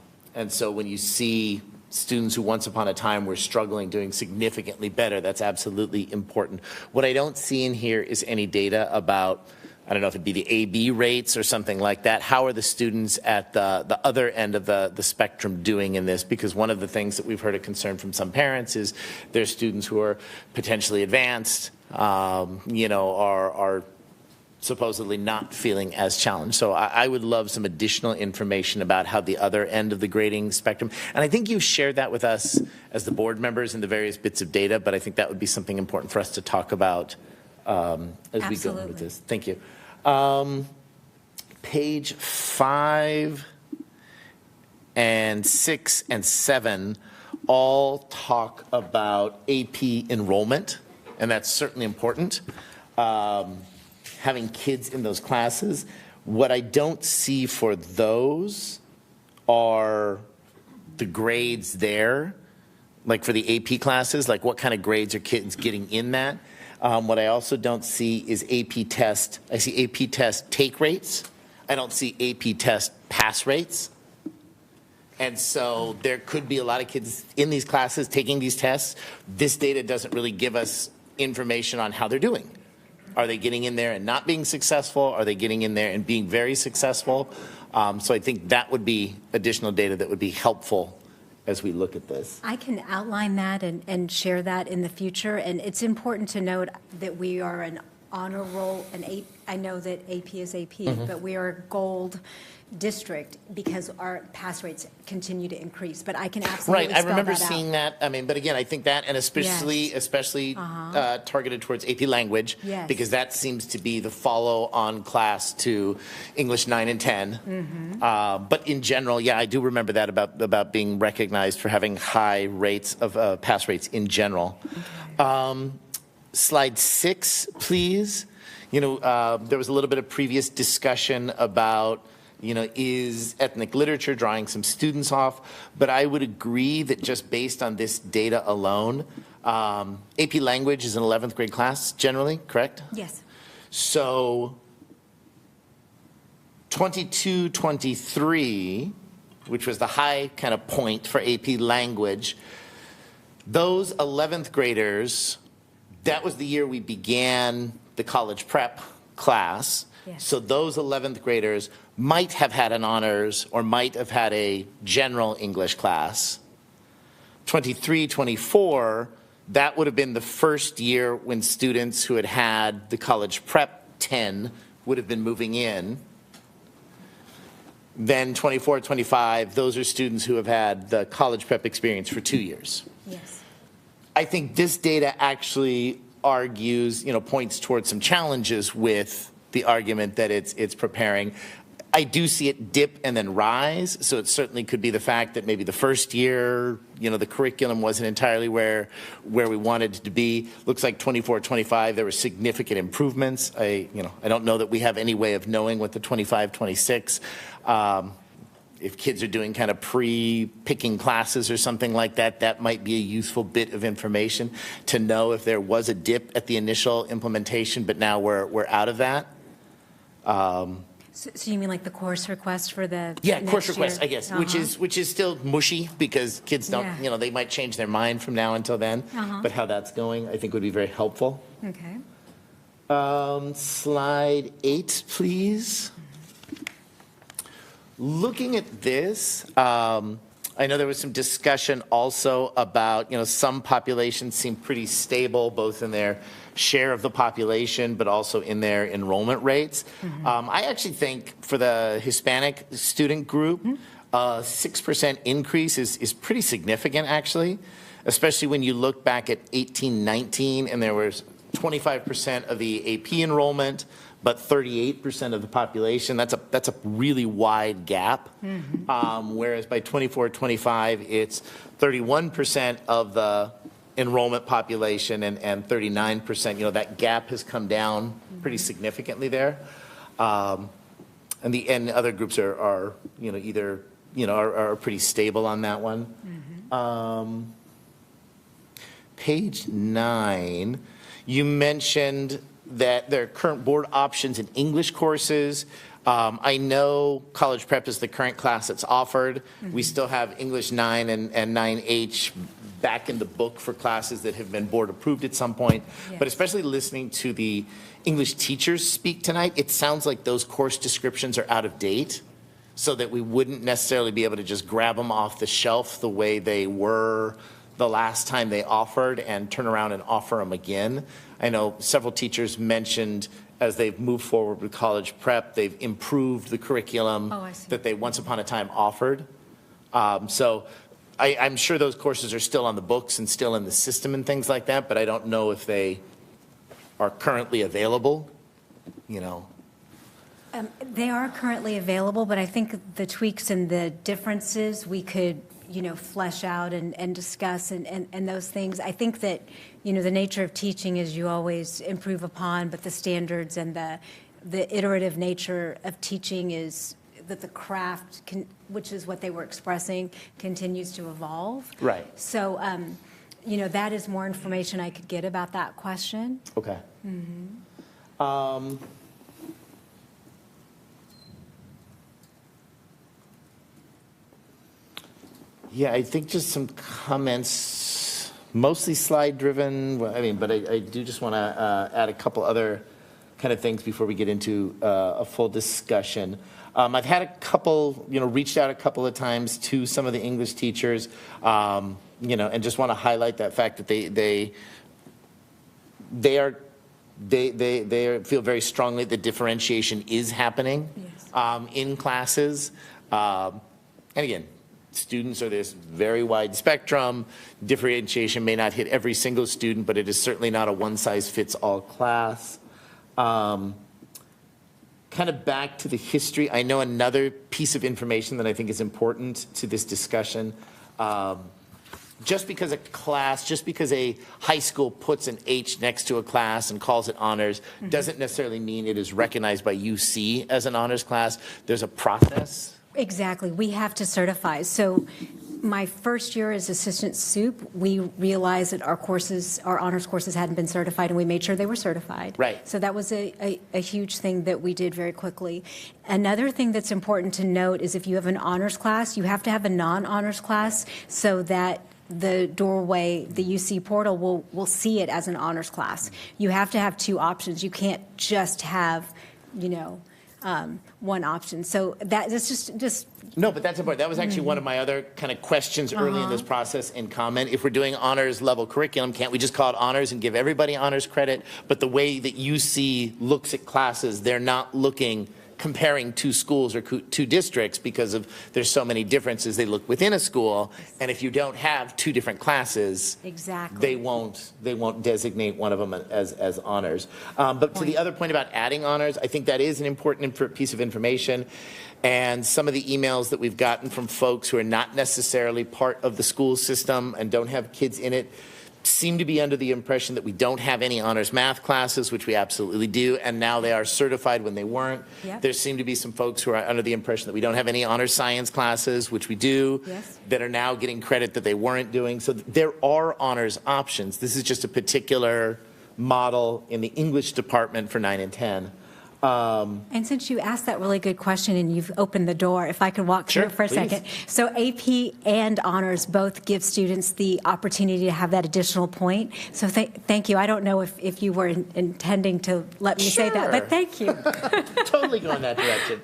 so when you see students who once upon a time were struggling doing significantly better, that's absolutely important. What I don't see in here is any data about, I don't know if it'd be the AB rates or something like that. How are the students at the other end of the spectrum doing in this? Because one of the things that we've heard a concern from some parents is there's students who are potentially advanced, are supposedly not feeling as challenged. So I would love some additional information about how the other end of the grading spectrum, and I think you've shared that with us as the board members in the various bits of data, but I think that would be something important for us to talk about as we go with this. Thank you. Page 5 and 6 and 7 all talk about AP enrollment, and that's certainly important. Having kids in those classes. What I don't see for those are the grades there, like for the AP classes, like what kind of grades are kids getting in that. What I also don't see is AP test. I see AP test take rates. I don't see AP test pass rates. And so there could be a lot of kids in these classes taking these tests. This data doesn't really give us information on how they're doing. Are they getting in there and not being successful? Are they getting in there and being very successful? So I think that would be additional data that would be helpful as we look at this.
I can outline that and share that in the future. And it's important to note that we are an honor roll, I know that AP is AP, but we are a gold district because our pass rates continue to increase. But I can absolutely
Right, I remember
spell that
seeing
out.
that. I mean, but again, I think that, and especially targeted towards AP language,
Yes.
because that seems to be the follow-on class to English 9 and 10. But in general, yeah, I do remember that about being recognized for having high rates of pass rates in general. Slide 6, please. There was a little bit of previous discussion about is ethnic literature drawing some students off? But I would agree that just based on this data alone, AP language is an 11th grade class generally, correct?
Yes.
So 22, 23, which was the high kind of point for AP language, those 11th graders, that was the year we began the college prep class.
Yes.
So those 11th graders might have had an honors or might have had a general English class. 23, 24, that would have been the first year when students who had had the college prep 10 would have been moving in. Then 24, 25, those are students who have had the college prep experience for 2 years.
Yes.
I think this data actually argues, points towards some challenges with the argument that it's preparing. I do see it dip and then rise, so it certainly could be the fact that maybe the first year, the curriculum wasn't entirely where we wanted it to be. Looks like 24, 25, there were significant improvements. I don't know that we have any way of knowing what the 25, 26, if kids are doing kind of pre-picking classes or something like that, that might be a useful bit of information to know if there was a dip at the initial implementation, but now we're out of that.
So you mean like the course request for the
Course
next
request,
year?
I guess, which is still mushy because kids don't,
Yeah.
they might change their mind from now until then. But how that's going, I think would be very helpful.
Okay.
Slide 8, please. Looking at this, I know there was some discussion also about, some populations seem pretty stable, both in their share of the population, but also in their enrollment rates. I actually think for the Hispanic student group, 6% increase is pretty significant, actually, especially when you look back at 1819, and there was 25% of the AP enrollment, but 38% of the population. That's a really wide gap. Whereas by 24, 25, it's 31% of the enrollment population and 39%. That gap has come down pretty significantly there. And the other groups are either are pretty stable on that one. Page 9, you mentioned that there are current board options in English courses. I know college prep is the current class that's offered. We still have English 9 and 9H back in the book for classes that have been board approved at some point.
Yes.
But especially listening to the English teachers speak tonight, it sounds like those course descriptions are out of date, so that we wouldn't necessarily be able to just grab them off the shelf the way they were the last time they offered and turn around and offer them again. I know several teachers mentioned as they've moved forward with college prep, they've improved the curriculum that they once upon a time offered. So I'm sure those courses are still on the books and still in the system and things like that, but I don't know if they are currently available,
They are currently available, but I think the tweaks and the differences we could, flesh out and discuss and those things. I think that, the nature of teaching is you always improve upon, but the standards and the iterative nature of teaching is that the craft, which is what they were expressing, continues to evolve.
Right.
So, that is more information I could get about that question.
Okay. Yeah, I think just some comments, mostly slide-driven. But I do just want to add a couple other kind of things before we get into a full discussion. I've had a couple, reached out a couple of times to some of the English teachers, and just want to highlight that fact that they feel very strongly that differentiation is happening in classes. And again, students are this very wide spectrum. Differentiation may not hit every single student, but it is certainly not a one-size-fits-all class. Kind of back to the history, I know another piece of information that I think is important to this discussion. Just because a high school puts an H next to a class and calls it honors doesn't necessarily mean it is recognized by UC as an honors class. There's a process.
Exactly. We have to certify. So my first year as assistant soup, we realized that our honors courses hadn't been certified, and we made sure they were certified.
Right.
So that was a huge thing that we did very quickly. Another thing that's important to note is if you have an honors class, you have to have a non-honors class so that the doorway, the UC portal, will see it as an honors class. You have to have two options. You can't just have, one option. So that's just
No, but that's important. That was actually one of my other kind of questions early in this process and comment. If we're doing honors level curriculum, can't we just call it honors and give everybody honors credit? But the way that UC looks at classes, they're not comparing two schools or two districts because there's so many differences. They look within a school, and if you don't have two different classes,
exactly
they won't designate one of them as honors. But to the other point about adding honors, I think that is an important piece of information. And some of the emails that we've gotten from folks who are not necessarily part of the school system and don't have kids in it seem to be under the impression that we don't have any honors math classes, which we absolutely do, and now they are certified when they weren't.
Yep.
There seem to be some folks who are under the impression that we don't have any honors science classes, which we do,
yes,
that are now getting credit that they weren't doing. So there are honors options. This is just a particular model in the English department for 9 and 10.
And since you asked that really good question and you've opened the door, if I could walk through
Sure,
it for a
please.
second. So AP and honors both give students the opportunity to have that additional point. So thank you. I don't know if you were intending to let me say that,
Sure.
but thank you.
Totally go in that direction.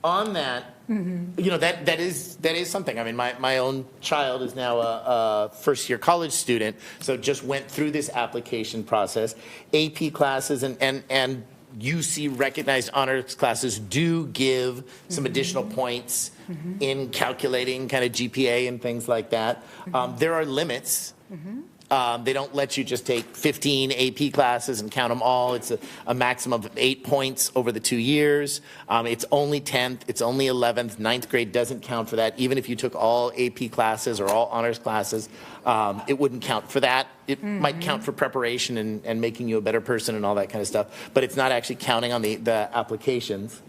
On that, that is something. I mean, my own child is now a first-year college student, so just went through this application process. AP classes and UC recognized honors classes do give some additional points in calculating kind of GPA and things like that. There are limits. They don't let you just take 15 AP classes and count them all. It's a maximum of 8 points over the 2 years. It's only 10th, it's only 11th. 9th grade doesn't count for that. Even if you took all AP classes or all honors classes, it wouldn't count for that. It might count for preparation and making you a better person and all that kind of stuff, but it's not actually counting on the applications.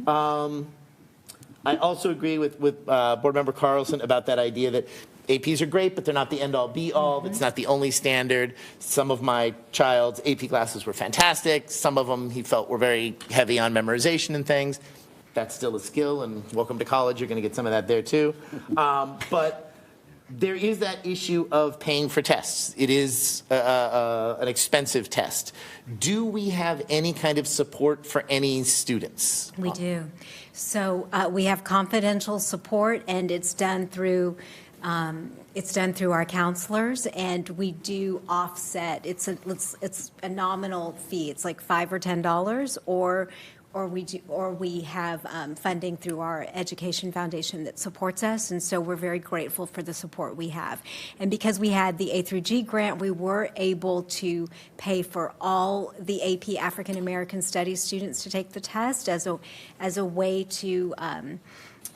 I also agree with Board Member Carlson about that idea that APs are great, but they're not the end-all, be-all. It's not the only standard. Some of my child's AP classes were fantastic. Some of them he felt were very heavy on memorization and things. That's still a skill, and welcome to college. You're going to get some of that there, too. But there is that issue of paying for tests. It is an expensive test. Do we have any kind of support for any students?
We do. So we have confidential support, and it's done through our counselors, and we do offset. It's a nominal fee. It's like $5 or $10, or we have funding through our education foundation that supports us, and so we're very grateful for the support we have. And because we had the A through G grant, we were able to pay for all the AP African American Studies students to take the test as a way to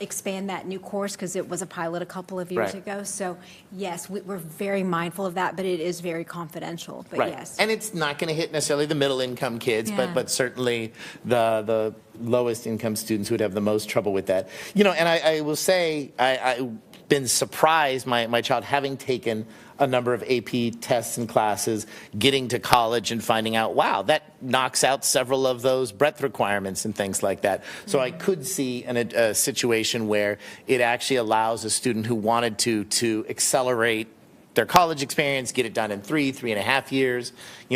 expand that new course, because it was a pilot a couple of years
Right.
ago. So yes, we're very mindful of that, but it is very confidential. But
Right.
yes.
And it's not going to hit necessarily the middle income kids,
Yeah.
but certainly the lowest income students who would have the most trouble with that. And I will say I've been surprised, my child having taken a number of AP tests and classes, getting to college and finding out, wow, that knocks out several of those breadth requirements and things like that. So I could see a situation where it actually allows a student who wanted to accelerate their college experience, get it done in 3.5 years,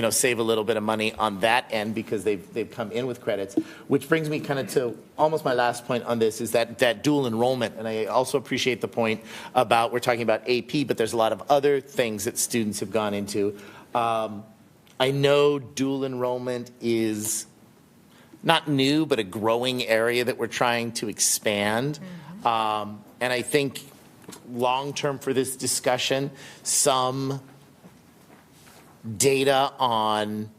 save a little bit of money on that end because they've come in with credits. Which brings me kind of to almost my last point on this, is that dual enrollment. And I also appreciate the point about, we're talking about AP, but there's a lot of other things that students have gone into. I know dual enrollment is not new, but a growing area that we're trying to expand. And I think long-term for this discussion, some data on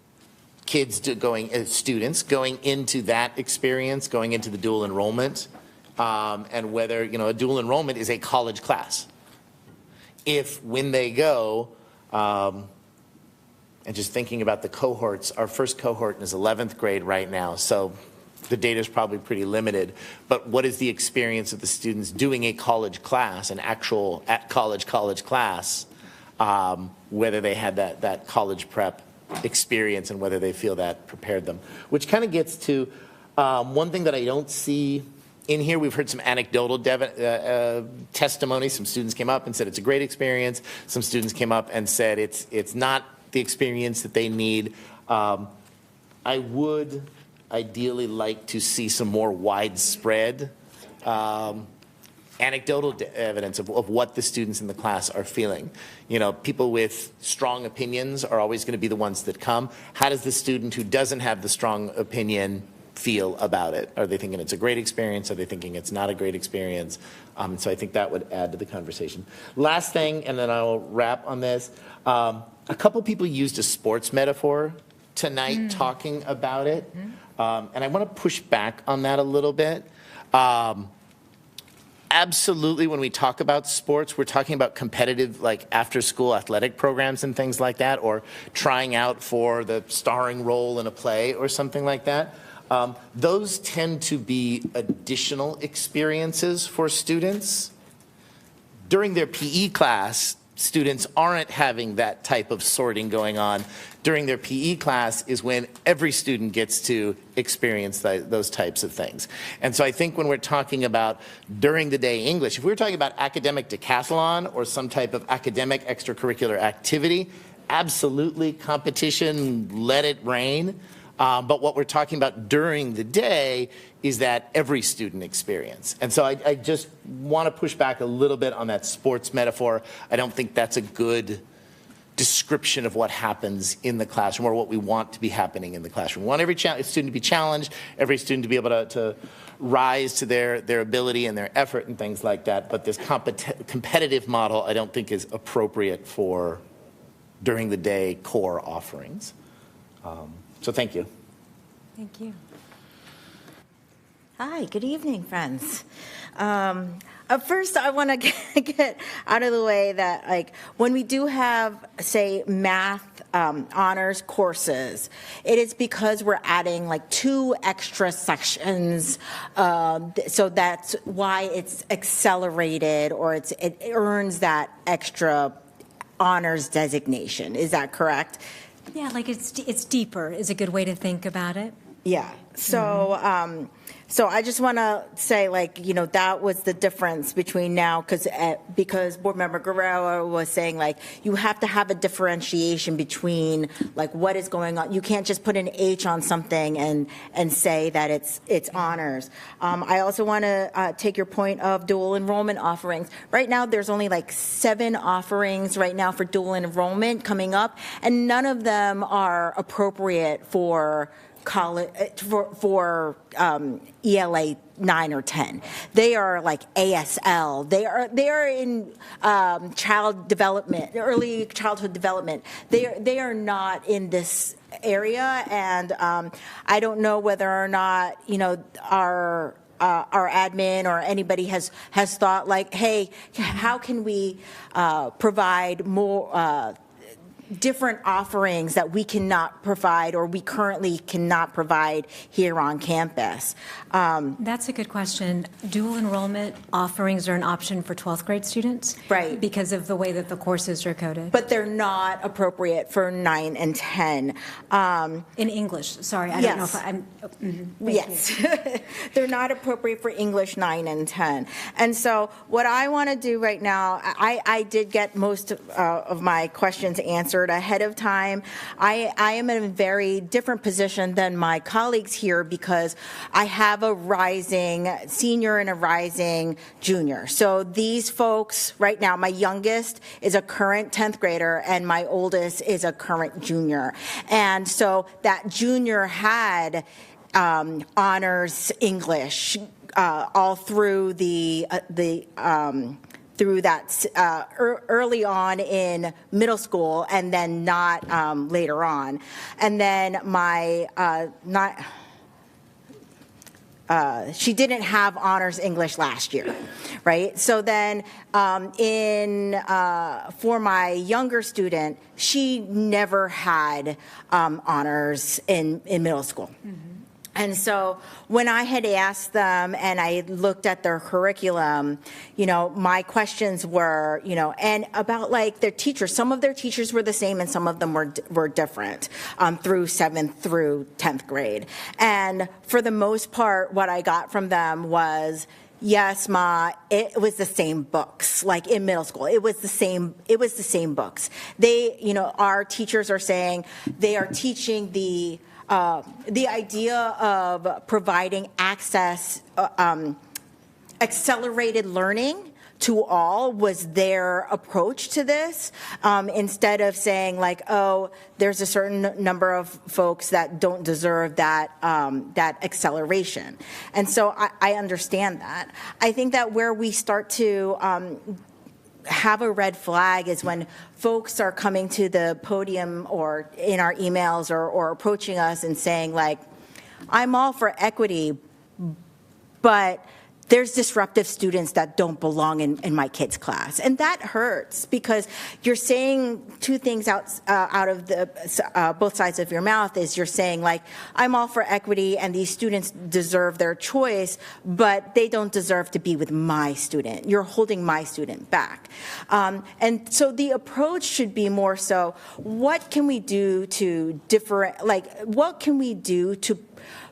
students going into that experience, going into the dual enrollment, and whether, a dual enrollment is a college class. If when they go, and just thinking about the cohorts, our first cohort is 11th grade right now, so the data is probably pretty limited, but what is the experience of the students doing a college class, an actual college class, whether they had that college prep experience and whether they feel that prepared them. Which kind of gets to one thing that I don't see in here. We've heard some anecdotal testimony. Some students came up and said it's a great experience. Some students came up and said it's not the experience that they need. I would ideally like to see some more widespread anecdotal evidence of what the students in the class are feeling. You know, people with strong opinions are always going to be the ones that come. How does the student who doesn't have the strong opinion feel about it? Are they thinking it's a great experience? Are they thinking it's not a great experience? So I think that would add to the conversation. Last thing, and then I'll wrap on this. A couple people used a sports metaphor tonight talking about it. And I want to push back on that a little bit. Absolutely, when we talk about sports, we're talking about competitive, like after-school athletic programs and things like that, or trying out for the starring role in a play or something like that. Those tend to be additional experiences for students. During their PE class, students aren't having that type of sorting going on. During their PE class is when every student gets to experience those types of things. And so I think when we're talking about during the day English, if we were talking about academic decathlon or some type of academic extracurricular activity, absolutely competition, let it rain. But what we're talking about during the day is that every student experience. And so I just want to push back a little bit on that sports metaphor. I don't think that's a good description of what happens in the classroom or what we want to be happening in the classroom. We want every student to be challenged, every student to be able to rise to their ability and their effort and things like that. But this competitive model I don't think is appropriate for during the day core offerings. So thank you.
Thank you.
Hi, good evening, friends. First, I want to get out of the way that, like, when we do have, say, math honors courses, it is because we're adding, like, 2 extra sections. So that's why it's accelerated, or it earns that extra honors designation. Is that correct?
Yeah, like it's deeper is a good way to think about it.
Yeah. So, so I just want to say, like, you know, that was the difference between now, because Board Member Guerrero was saying, like, you have to have a differentiation between, like, what is going on. You can't just put an H on something and say that it's honors. I also want to take your point of dual enrollment offerings. Right now, there's only like 7 offerings right now for dual enrollment coming up, and none of them are appropriate for college for ELA 9 or 10. They are like ASL. They are in child development, early childhood development. They are not in this area, and I don't know whether or not, you know, our admin or anybody has thought, like, hey, how can we provide more different offerings that we cannot provide, or we currently cannot provide here on campus?
That's a good question. Dual enrollment offerings are an option for 12th grade students.
Right.
Because of the way that the courses are coded.
But they're not appropriate for 9 and 10.
In English, sorry, I don't know if I'm...
Yes. They're not appropriate for English 9 and 10. And so what I want to do right now, I did get most of my questions answered ahead of time. I am in a very different position than my colleagues here because I have a rising senior and a rising junior. So these folks right now, my youngest is a current 10th grader and my oldest is a current junior. And so that junior had honors English all through through that early on in middle school, and then not later on. And then she didn't have honors English last year, right? So then for my younger student, she never had honors in middle school. And so when I had asked them and I looked at their curriculum, my questions were, and about like their teachers. Some of their teachers were the same and some of them were different through 7th through 10th grade. And for the most part, what I got from them was, yes, Ma, it was the same books, like in middle school. It was the same books. They, our teachers are saying they are teaching the idea of providing access, accelerated learning to all was their approach to this, instead of saying like, oh, there's a certain number of folks that don't deserve that acceleration. And so I understand that. I think that where we start to have a red flag is when folks are coming to the podium or in our emails or approaching us and saying like, I'm all for equity, but there's disruptive students that don't belong in my kid's class. And that hurts because you're saying two things out of the both sides of your mouth. Is you're saying like, I'm all for equity and these students deserve their choice, but they don't deserve to be with my student. You're holding my student back. And so the approach should be more so, what can we do to what can we do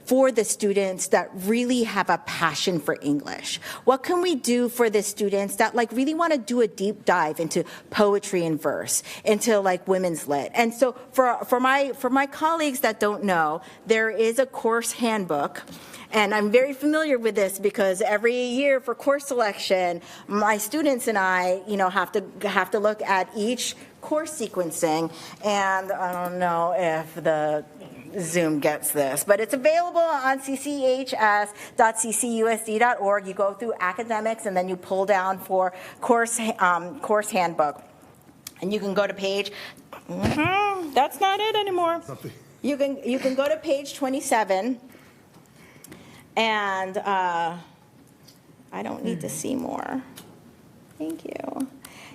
for the students that really have a passion for English? What can we do for the students that like really want to do a deep dive into poetry and verse, into like women's lit? And so for my colleagues that don't know, there is a course handbook. And I'm very familiar with this because every year for course selection, my students and I, have to look at each course sequencing. And I don't know if the Zoom gets this, but it's available on cchs.ccusd.org. You go through academics and then you pull down for course handbook, and you can go to page. That's not it anymore. You can go to page 27, and I don't need to see more. Thank you.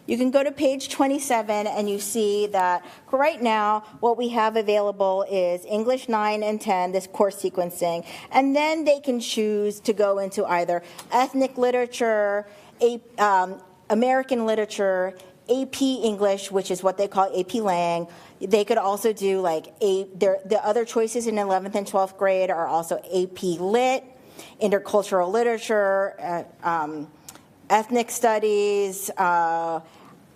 You can go to page 27 and you see that right now what we have available is English 9 and 10, this course sequencing, and then they can choose to go into either ethnic literature, American literature, AP English, which is what they call AP Lang. They could also do like the other choices in 11th and 12th grade are also AP Lit, intercultural literature, ethnic studies.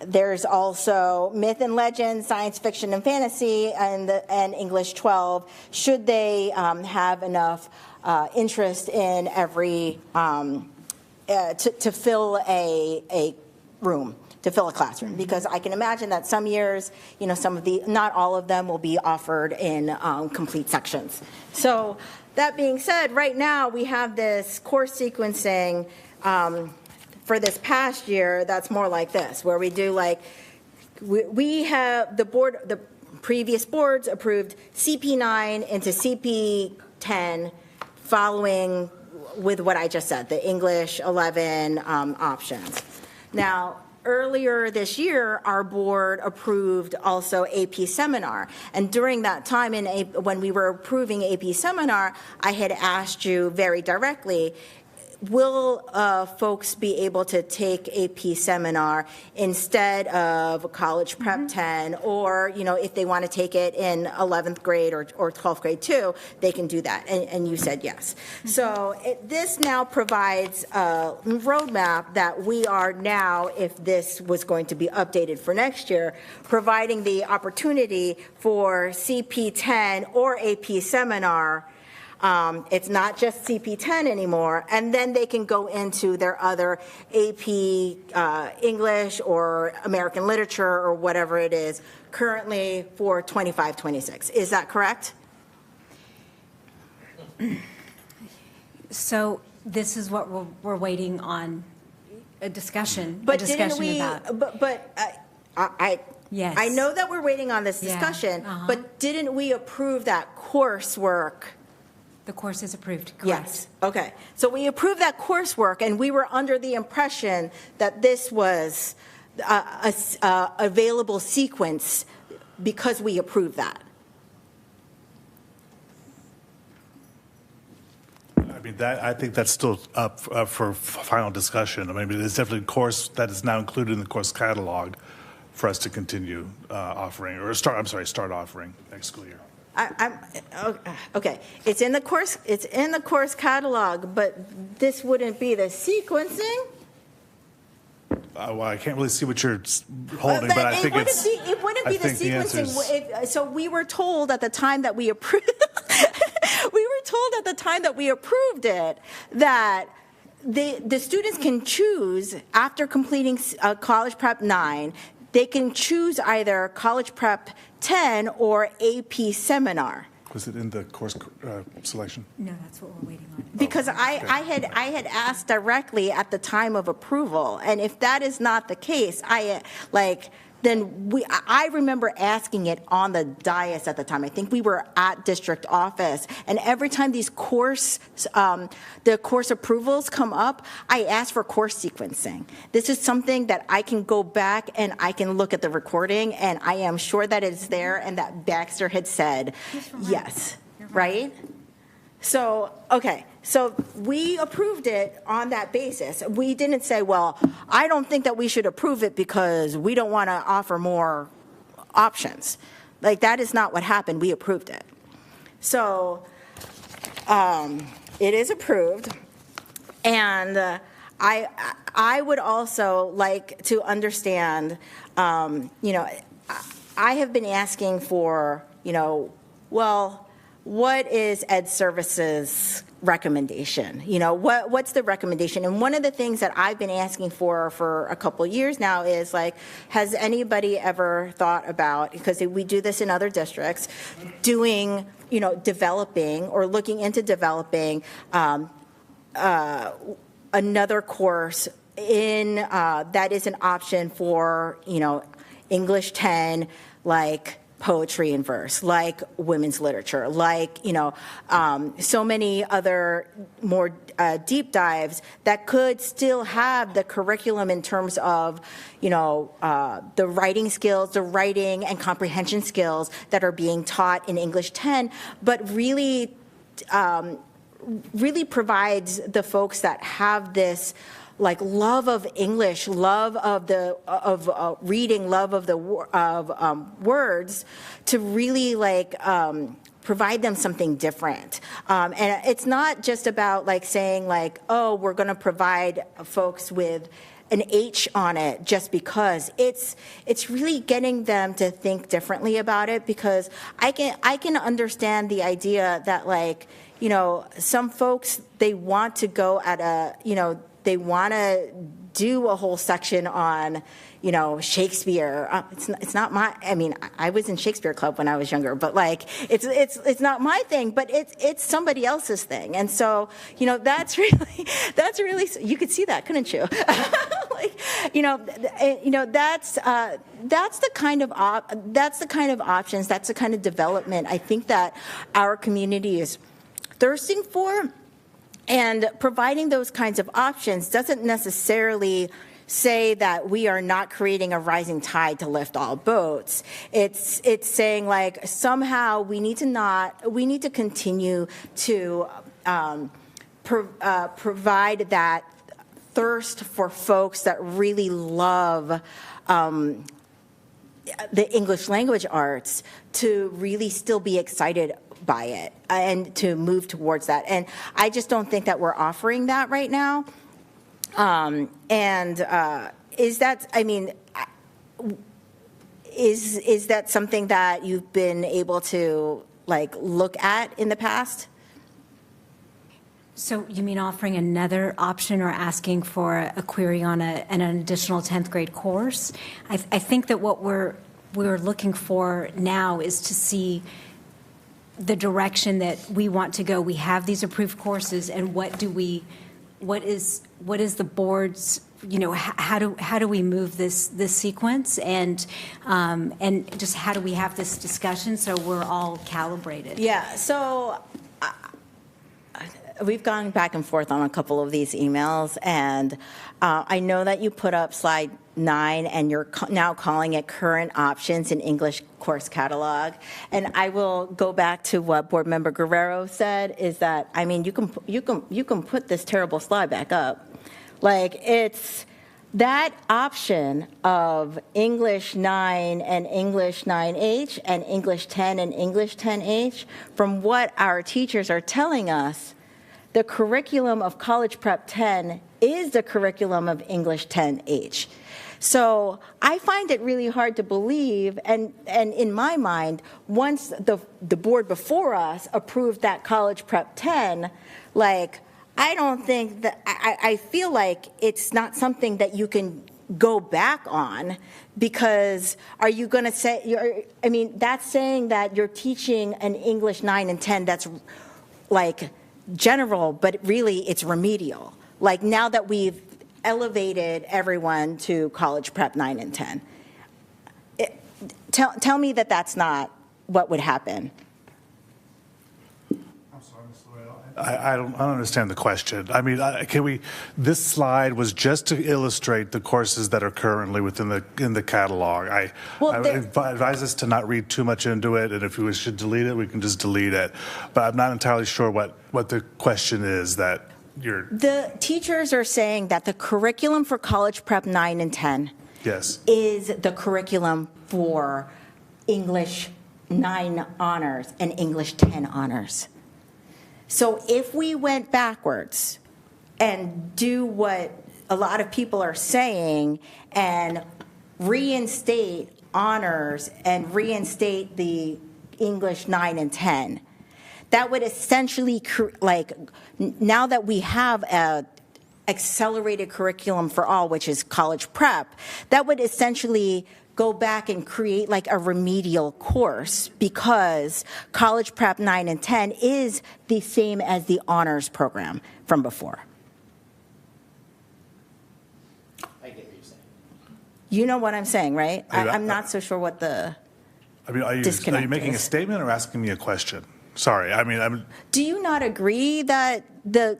There's also myth and legend, science fiction and fantasy, and English 12. Should they have enough interest in every to fill a room, to fill a classroom? Because I can imagine that some years, not all of them will be offered in complete sections. So that being said, right now we have this course sequencing. For this past year, that's more like this, where we do like, we have the previous boards approved CP9 into CP10 following with what I just said, the English 11 options. Now, earlier this year, our board approved also AP Seminar. And during that time, when we were approving AP Seminar, I had asked you very directly, will folks be able to take AP Seminar instead of College Prep 10, or if they want to take it in 11th grade or 12th grade too, they can do that, and you said yes. So this now provides a roadmap that we are now, if this was going to be updated for next year, providing the opportunity for CP10 or AP Seminar. It's not just CP10 anymore, and then they can go into their other AP English or American literature or whatever it is currently for 25-26. Is that correct?
So this is what we're waiting on a discussion.
But
discussion
didn't we?
About. Yes.
I know that we're waiting on this discussion, but didn't we approve that coursework?
The course is approved, correct?
Yes. Okay. So we approved that coursework, and we were under the impression that this was a available sequence because we approved that.
mean, I think that's still up for final discussion. I mean, there's definitely a course that is now included in the course catalog for us to continue offering, or start offering next school year.
Okay, it's in the course catalog, but this wouldn't be the sequencing?
Well, I can't really see what you're holding, but I think
it wouldn't be the sequencing. So we were told at the time that we approved it that the students can choose after completing College Prep 9, they can choose either College Prep 10 or AP Seminar.
Was it in the course selection?
No, that's what we're waiting on.
Because I had asked directly at the time of approval, and if that is not the case, I remember asking it on the dais at the time. I think we were at district office, and every time these the course approvals come up, I ask for course sequencing. This is something that I can go back and I can look at the recording, and I am sure that it's there and that Baxter had said yes, right? So, okay, so we approved it on that basis. We didn't say, well, I don't think that we should approve it because we don't want to offer more options. Like, that is not what happened. We approved it. So, it is approved. And I would also like to understand, I have been asking for, well, what is Ed Services' recommendation? What's the recommendation? And one of the things that I've been asking for a couple of years now is, like, has anybody ever thought about, because we do this in other districts, doing, developing or looking into developing another course in that is an option for, English 10, like poetry and verse, like women's literature, like, so many other more deep dives that could still have the curriculum in terms of, the writing skills, the writing and comprehension skills that are being taught in English 10, but really, really provides the folks that have this, like, love of English, love of reading, love of words, to really, like, provide them something different. And it's not just about, like, saying, like, oh, we're going to provide folks with an H on it just because. It's really getting them to think differently about it, because I can understand the idea that, like, some folks, they want to go at they want to do a whole section on, Shakespeare. It's not my. I mean, I was in Shakespeare Club when I was younger, but, like, it's not my thing. But it's somebody else's thing, and so that's really you could see that, couldn't you? Like, that's the kind of options, that's the kind of development I think that our community is thirsting for. And providing those kinds of options doesn't necessarily say that we are not creating a rising tide to lift all boats. It's saying, like, somehow we need to continue to provide that thirst for folks that really love the English language arts to really still be excited by it and to move towards that. And I just don't think that we're offering that right now. Is that, I mean, is that something that you've been able to, like, look at in the past?
So you mean offering another option or asking for a query on an additional 10th grade course? I think that what we're looking for now is to see the direction that we want to go. We have these approved courses, and what is the board's, how do we move this sequence, and just how do we have this discussion so we're all calibrated?
Yeah. So, we've gone back and forth on a couple of these emails, and I know that you put up slide 9, and you're now calling it current options in English course catalog. And I will go back to what Board Member Guerrero said, is that, I mean, you can put this terrible slide back up. Like, it's that option of English 9 and English 9H and English 10 and English 10H, from what our teachers are telling us, the curriculum of College Prep 10 is the curriculum of English 10H. So I find it really hard to believe, and in my mind, once the board before us approved that College Prep 10, like, I don't think that, I feel like it's not something that you can go back on, because are you going to say, I mean, that's saying that you're teaching an English 9 and 10 that's like general, but really it's remedial. Like, now that we've elevated everyone to College Prep 9 and 10, tell me that that's not what would happen.
I don't understand the question. I mean, this slide was just to illustrate the courses that are currently within the catalog. I advise us to not read too much into it, and if we should delete it, we can just delete it. But I'm not entirely sure what the question is that you're...
The teachers are saying that the curriculum for College Prep 9 and 10
yes.
is the curriculum for English 9 honors and English 10 honors. So if we went backwards and do what a lot of people are saying and reinstate honors and reinstate the English 9 and 10, that would essentially, like, now that we have a accelerated curriculum for all, which is college prep, that would essentially go back and create like a remedial course, because College Prep 9 and 10 is the same as the honors program from before.
I get what you're saying.
You know what I'm saying, right?
I mean,
I'm not so sure what the
I mean, are you
disconnect
making a
is.
statement or asking me a question? Sorry, I mean,
Do you not agree that the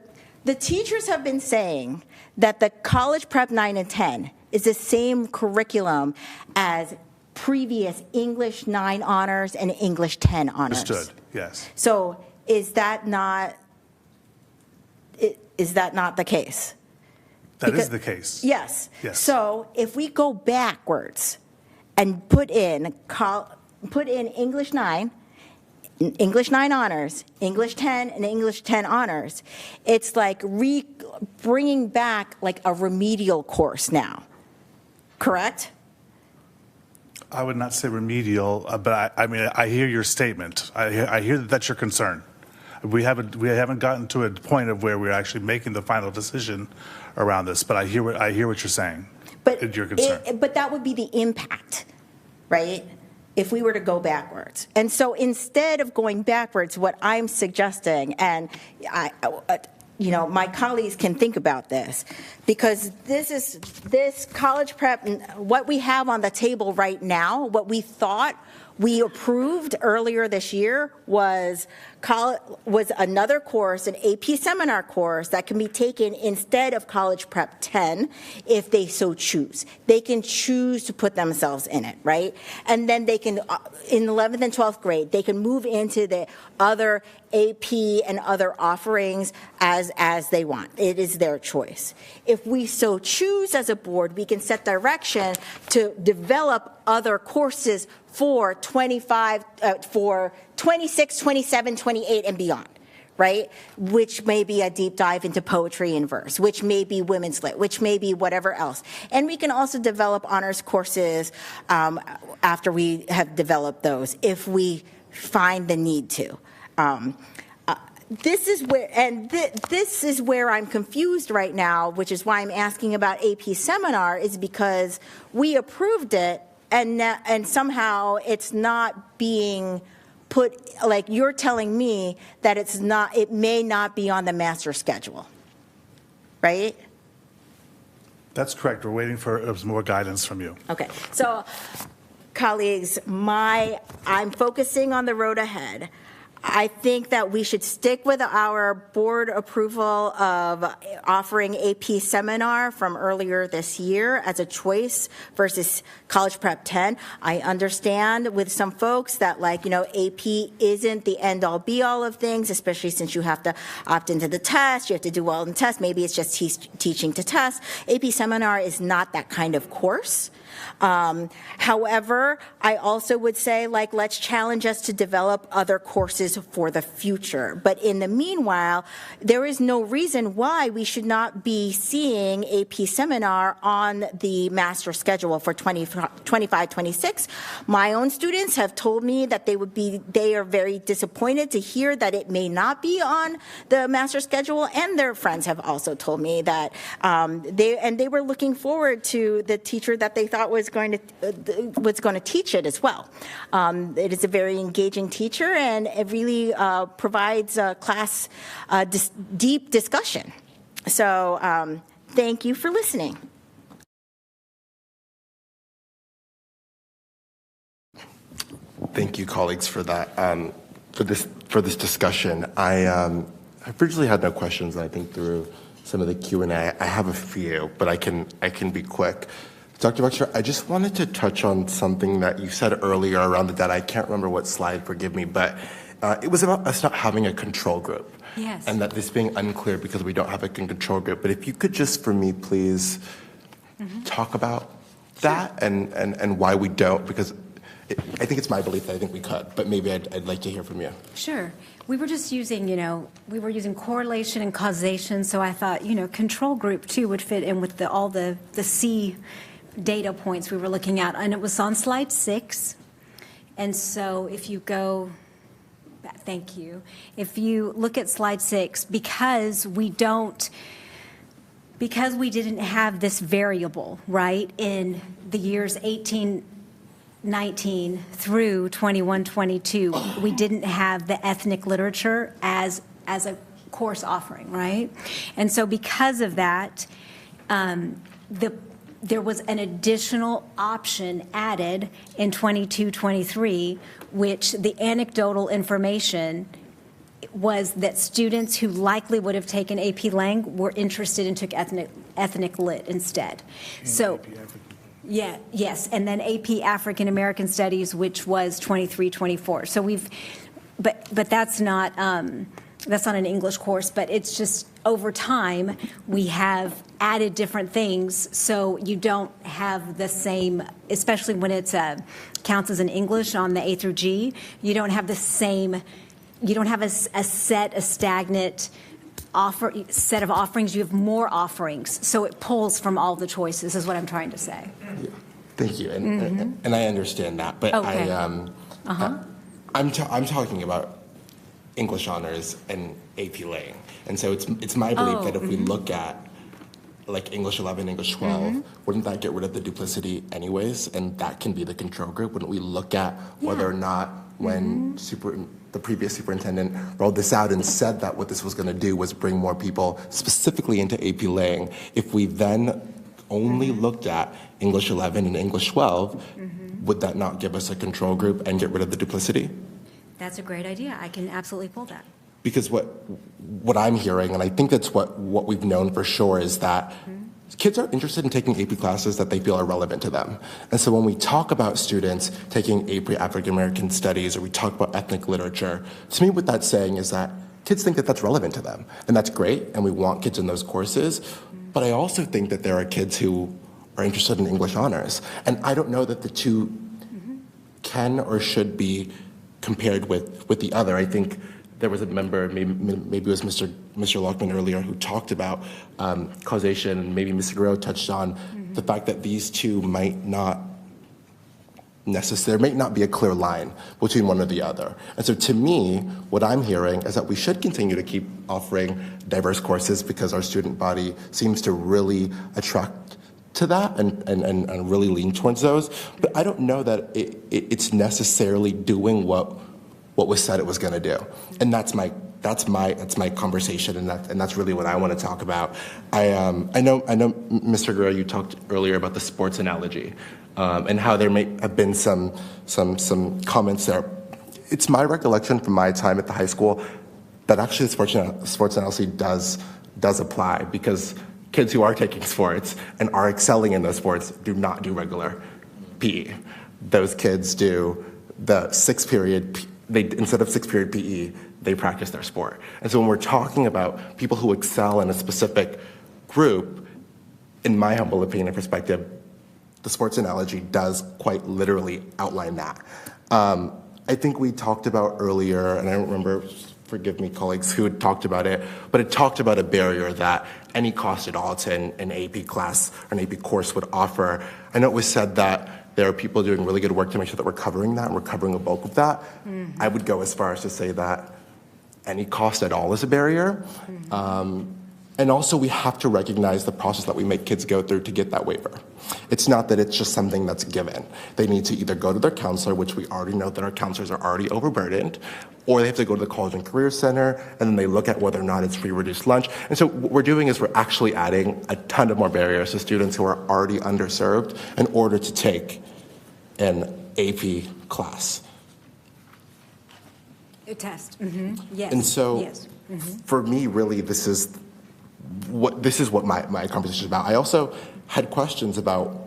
teachers have been saying that the College Prep 9 and 10 is the same curriculum as previous English 9 honors and English 10 honors?
understood, yes.
So is that not the case?
That is the case.
Yes.
Yes.
So if we go backwards and put in English 9, English 9 honors, English 10, and English 10 honors, it's like bringing back like a remedial course now. Correct?
I would not say remedial, but I mean, I hear your statement. I hear that that's your concern. We haven't gotten to a point of where we're actually making the final decision around this, but I hear what you're saying.
But
your concern.
But that would be the impact, right? If we were to go backwards. And so instead of going backwards, what I'm suggesting, and my colleagues can think about this, because this college prep, what we have on the table right now, what we thought we approved earlier this year was another course, an AP seminar course that can be taken instead of College Prep 10 if they so choose. They can choose to put themselves in it, right? And then they can, in 11th and 12th grade, they can move into the other AP and other offerings as they want. It is their choice. If we so choose as a board, we can set direction to develop other courses for 26, 27, 28, and beyond, right? Which may be a deep dive into poetry and verse, which may be women's lit, which may be whatever else. And we can also develop honors courses after we have developed those, if we find the need to. This is where I'm confused right now, which is why I'm asking about AP seminar, is because we approved it and somehow it's not being put, like you're telling me that it may not be on the master schedule, right?
That's correct. We're waiting for more guidance from you.
Okay, so colleagues, I'm focusing on the road ahead. I think that we should stick with our board approval of offering AP seminar from earlier this year as a choice versus College Prep 10. I understand with some folks that, like, AP isn't the end all be all of things, especially since you have to opt into the test, you have to do well in the test. Maybe it's just teaching to test. AP seminar is not that kind of course. However, I also would say, like, let's challenge us to develop other courses for the future. But in the meanwhile, there is no reason why we should not be seeing AP seminar on the master schedule for 25-26. My own students have told me that they are very disappointed to hear that it may not be on the master schedule, and their friends have also told me that they were looking forward to the teacher that they thought was going to teach it as well. It is a very engaging teacher, and it really provides a class deep discussion. So thank you for listening.
Thank you, colleagues, for that. For this discussion, I originally had no questions. And I think through some of the Q&A, I have a few, but I can be quick. Dr. Baxter, I just wanted to touch on something that you said earlier around the data. I can't remember what slide, forgive me, but it was about us not having a control group.
Yes. And
that this being unclear because we don't have a control group. But if you could just, for me, please talk about that and why we don't, because I think it's my belief that I think we could, but maybe I'd like to hear from you.
Sure. We were just using, we were using correlation and causation, so I thought, control group too would fit in with all the C data points we were looking at, and it was on slide 6. And so if you go, thank you. If you look at slide 6, because we didn't have this variable, right, in the years 18-19 through 21-22, we didn't have the ethnic literature as a course offering, right? And so because of that, there was an additional option added in 22-23, which the anecdotal information was that students who likely would have taken AP Lang were interested and took ethnic lit instead. So, yes, and then AP African American Studies, which was 23-24. So but that's not an English course, but it's just over time we have added different things, so you don't have the same, especially when it's counts as an English on the A through G, you don't have the same, you don't have a stagnant set of offerings. You have more offerings, so it pulls from all the choices is what I'm trying to say.
Yeah. Thank you, and I understand that, but
okay.
I'm talking about English honors and AP Lang, and so it's my belief that if we look at like English 11, English 12, wouldn't that get rid of the duplicity anyways? And that can be the control group. Wouldn't we look at whether or not when the previous superintendent rolled this out and said that what this was going to do was bring more people specifically into AP Lang, if we then only looked at English 11 and English 12, would that not give us a control group and get rid of the duplicity?
That's a great idea. I can absolutely pull that.
Because what I'm hearing, and I think that's what we've known for sure, is that kids are interested in taking AP classes that they feel are relevant to them. And so when we talk about students taking AP African American Studies, or we talk about ethnic literature, to me what that's saying is that kids think that that's relevant to them. And that's great, and we want kids in those courses. But I also think that there are kids who are interested in English honors. And I don't know that the two can or should be compared with the other. I think there was a member, maybe it was Mr. Lockman earlier, who talked about causation, and maybe Mr. Guerrero touched on the fact that these two might not be a clear line between one or the other. And so to me, what I'm hearing is that we should continue to keep offering diverse courses because our student body seems to really attract to that and really lean towards those. But I don't know that it's necessarily doing what was said it was going to do. And that's my conversation, and that's really what I want to talk about. I know, Mr. Guerrero, you talked earlier about the sports analogy, and how there may have been some comments there. it's my recollection from my time at the high school that actually sports analysis does apply, because kids who are taking sports and are excelling in those sports do not do regular PE. Those kids do the 6-period, instead of 6-period PE, they practice their sport. And so when we're talking about people who excel in a specific group, in my humble opinion and perspective, the sports analogy does quite literally outline that. I think we talked about earlier, and I don't remember, forgive me, colleagues who had talked about it, but it talked about a barrier that any cost at all to an AP class or an AP course would offer. I know it was said that there are people doing really good work to make sure that we're covering that, and we're covering a bulk of that. I would go as far as to say that any cost at all is a barrier. And also, we have to recognize the process that we make kids go through to get that waiver. It's not that it's just something that's given. They need to either go to their counselor, which we already know that our counselors are already overburdened, or they have to go to the College and Career Center, and then they look at whether or not it's free reduced lunch. And so what we're doing is we're actually adding a ton of more barriers to students who are already underserved in order to take an AP class.
A test. Yes.
And so
yes.
for me, really, this is what my conversation is about. I also had questions about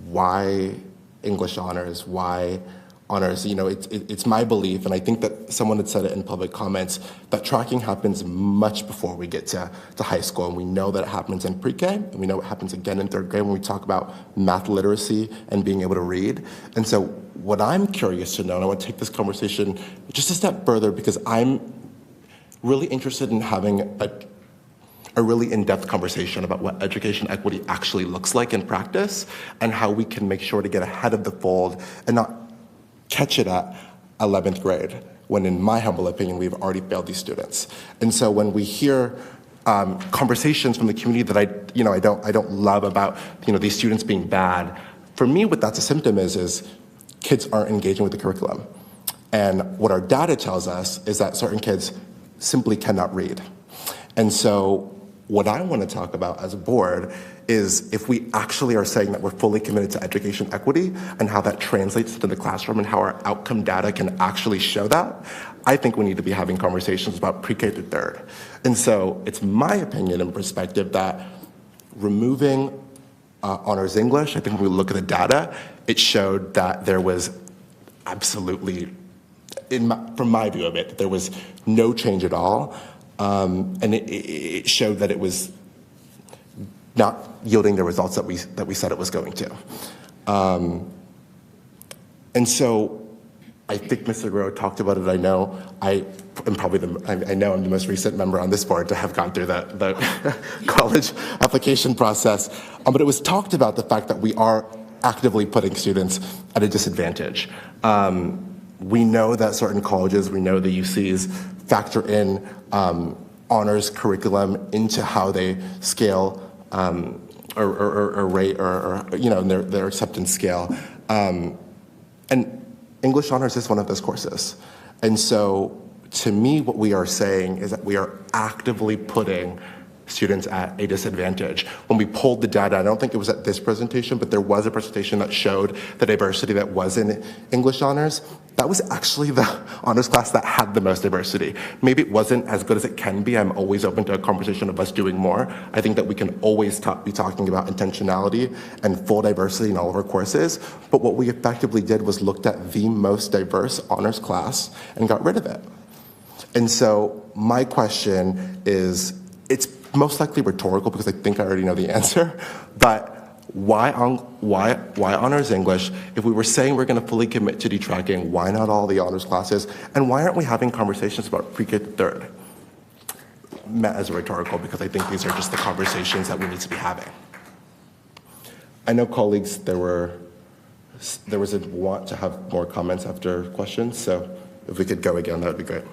why English honors, why honors. You know, it's my belief, and I think that someone had said it in public comments, that tracking happens much before we get to high school, and we know that it happens in pre-K, and we know it happens again in 3rd grade when we talk about math literacy and being able to read. And so what I'm curious to know, and I want to take this conversation just a step further, because I'm really interested in having a really in-depth conversation about what education equity actually looks like in practice, and how we can make sure to get ahead of the fold and not catch it at 11th grade, when in my humble opinion, we've already failed these students. And so when we hear conversations from the community that I don't love about these students being bad, for me what that's a symptom is kids aren't engaging with the curriculum. And what our data tells us is that certain kids simply cannot read. And so what I want to talk about as a board is if we actually are saying that we're fully committed to education equity and how that translates to the classroom and how our outcome data can actually show that, I think we need to be having conversations about pre-K to 3rd. And so it's my opinion and perspective that removing honors English, I think when we look at the data, it showed that there was absolutely, from my view of it, there was no change at all. And it showed that it was not yielding the results that we said it was going to. And so I think Mr. Groh talked about it. I know I'm the most recent member on this board to have gone through the college application process. But it was talked about the fact that we are actively putting students at a disadvantage. We know that certain colleges, we know the UCs factor in honors curriculum into how they scale or rate or their acceptance scale. And English honors is one of those courses. And so to me, what we are saying is that we are actively putting students at a disadvantage. When we pulled the data, I don't think it was at this presentation, but there was a presentation that showed the diversity that was in English honors. That was actually the honors class that had the most diversity. Maybe it wasn't as good as it can be. I'm always open to a conversation of us doing more. I think that we can always be talking about intentionality and full diversity in all of our courses. But what we effectively did was looked at the most diverse honors class and got rid of it. And so my question is, it's most likely rhetorical because I think I already know the answer, but why honors English? If we were saying we're going to fully commit to detracking, why not all the honors classes? And why aren't we having conversations about pre-K to 3rd? Meant as a rhetorical, because I think these are just the conversations that we need to be having. I know, colleagues, there was a want to have more comments after questions, so if we could go again, that would be great.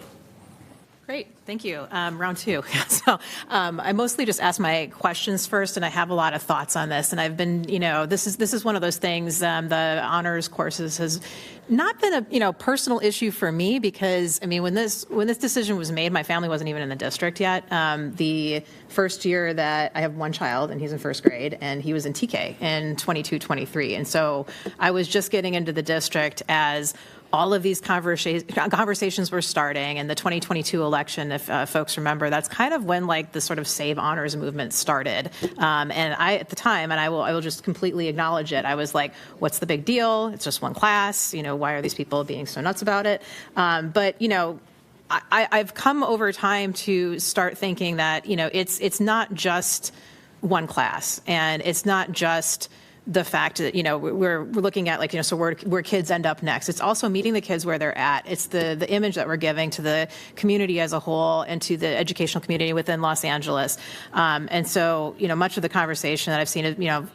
Great, thank you. Round 2. So I mostly just asked my questions first, and I have a lot of thoughts on this. And I've been, this is one of those things. The honors courses has not been a personal issue for me because when this decision was made, my family wasn't even in the district yet. The first year that I have one child, and he's in 1st grade, and he was in TK in 22-23, and so I was just getting into the district as all of these conversations were starting, and the 2022 election, if folks remember, that's kind of when like the sort of Save Honors movement started. And I, at the time, and I will just completely acknowledge it, I was like, what's the big deal? It's just one class. Why are these people being so nuts about it? But I've come over time to start thinking that, it's not just one class, and it's not just the fact that, we're looking at so where kids end up next. It's also meeting the kids where they're at. It's the image that we're giving to the community as a whole and to the educational community within Los Angeles. And so, much of the conversation that I've seen,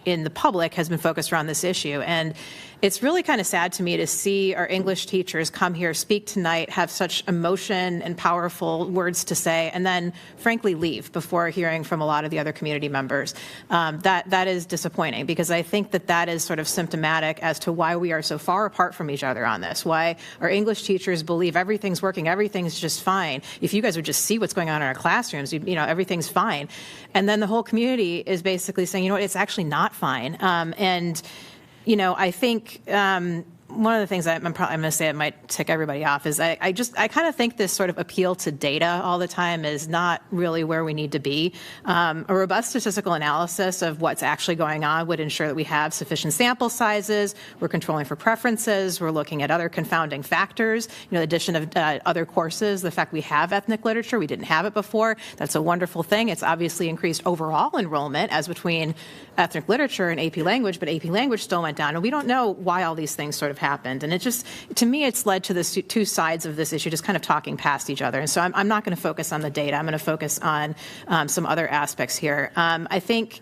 in the public has been focused around this issue. And it's really kind of sad to me to see our English teachers come here, speak tonight, have such emotion and powerful words to say, and then, frankly, leave before hearing from a lot of the other community members. That is disappointing, because I think that is sort of symptomatic as to why we are so far apart from each other on this, why our English teachers believe everything's working, everything's just fine. If you guys would just see what's going on in our classrooms, everything's fine. And then the whole community is basically saying, it's actually not fine. I think one of the things I'm going to say it might tick everybody off is I kind of think this sort of appeal to data all the time is not really where we need to be. A robust statistical analysis of what's actually going on would ensure that we have sufficient sample sizes, we're controlling for preferences, we're looking at other confounding factors, the addition of other courses, the fact we have ethnic literature, we didn't have it before, that's a wonderful thing. It's obviously increased overall enrollment as between ethnic literature and AP language, but AP language still went down, and we don't know why all these things sort of happened. And it just, to me, it's led to the two sides of this issue just kind of talking past each other. And so I'm not going to focus on the data. I'm going to focus on some other aspects here. I think,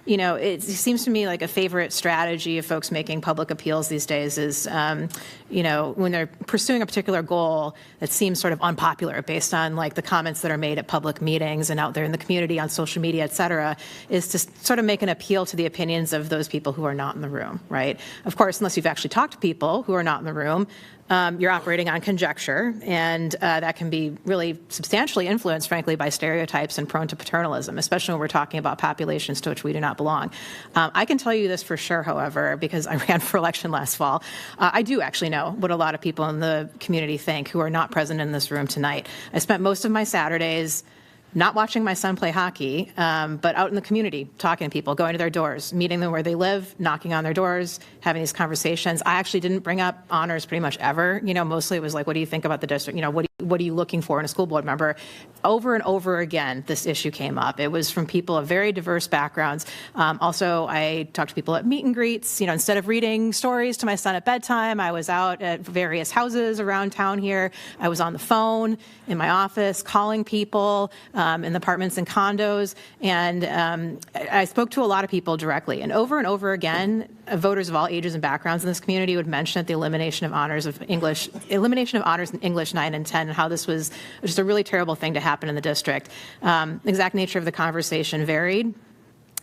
it seems to me like a favorite strategy of folks making public appeals these days is, when they're pursuing a particular goal that seems sort of unpopular based on like the comments that are made at public meetings and out there in the community on social media, et cetera, is to sort of make an appeal to the opinions of those people who are not in the room, right? Of course, unless you've actually talked to people who are not in the room, you're operating on conjecture, and that can be really substantially influenced, frankly, by stereotypes and prone to paternalism, especially when we're talking about populations to which we do not belong. I can tell you this for sure, however, because I ran for election last fall. I do actually know what a lot of people in the community think who are not present in this room tonight. I spent most of my Saturdays not watching my son play hockey, but out in the community, talking to people, going to their doors, meeting them where they live, knocking on their doors, having these conversations. I actually didn't bring up honors pretty much ever. Mostly it was like, what do you think about the district? What are you looking for in a school board member? Over and over again, this issue came up. It was from people of very diverse backgrounds. Also, I talked to people at meet and greets. Instead of reading stories to my son at bedtime, I was out at various houses around town here. I was on the phone in my office, calling people in the apartments and condos. And I spoke to a lot of people directly. And over again, voters of all ages and backgrounds in this community would mention that the elimination of honors in English 9 and 10, and how this was just a really terrible thing to happen in the district. The exact nature of the conversation varied.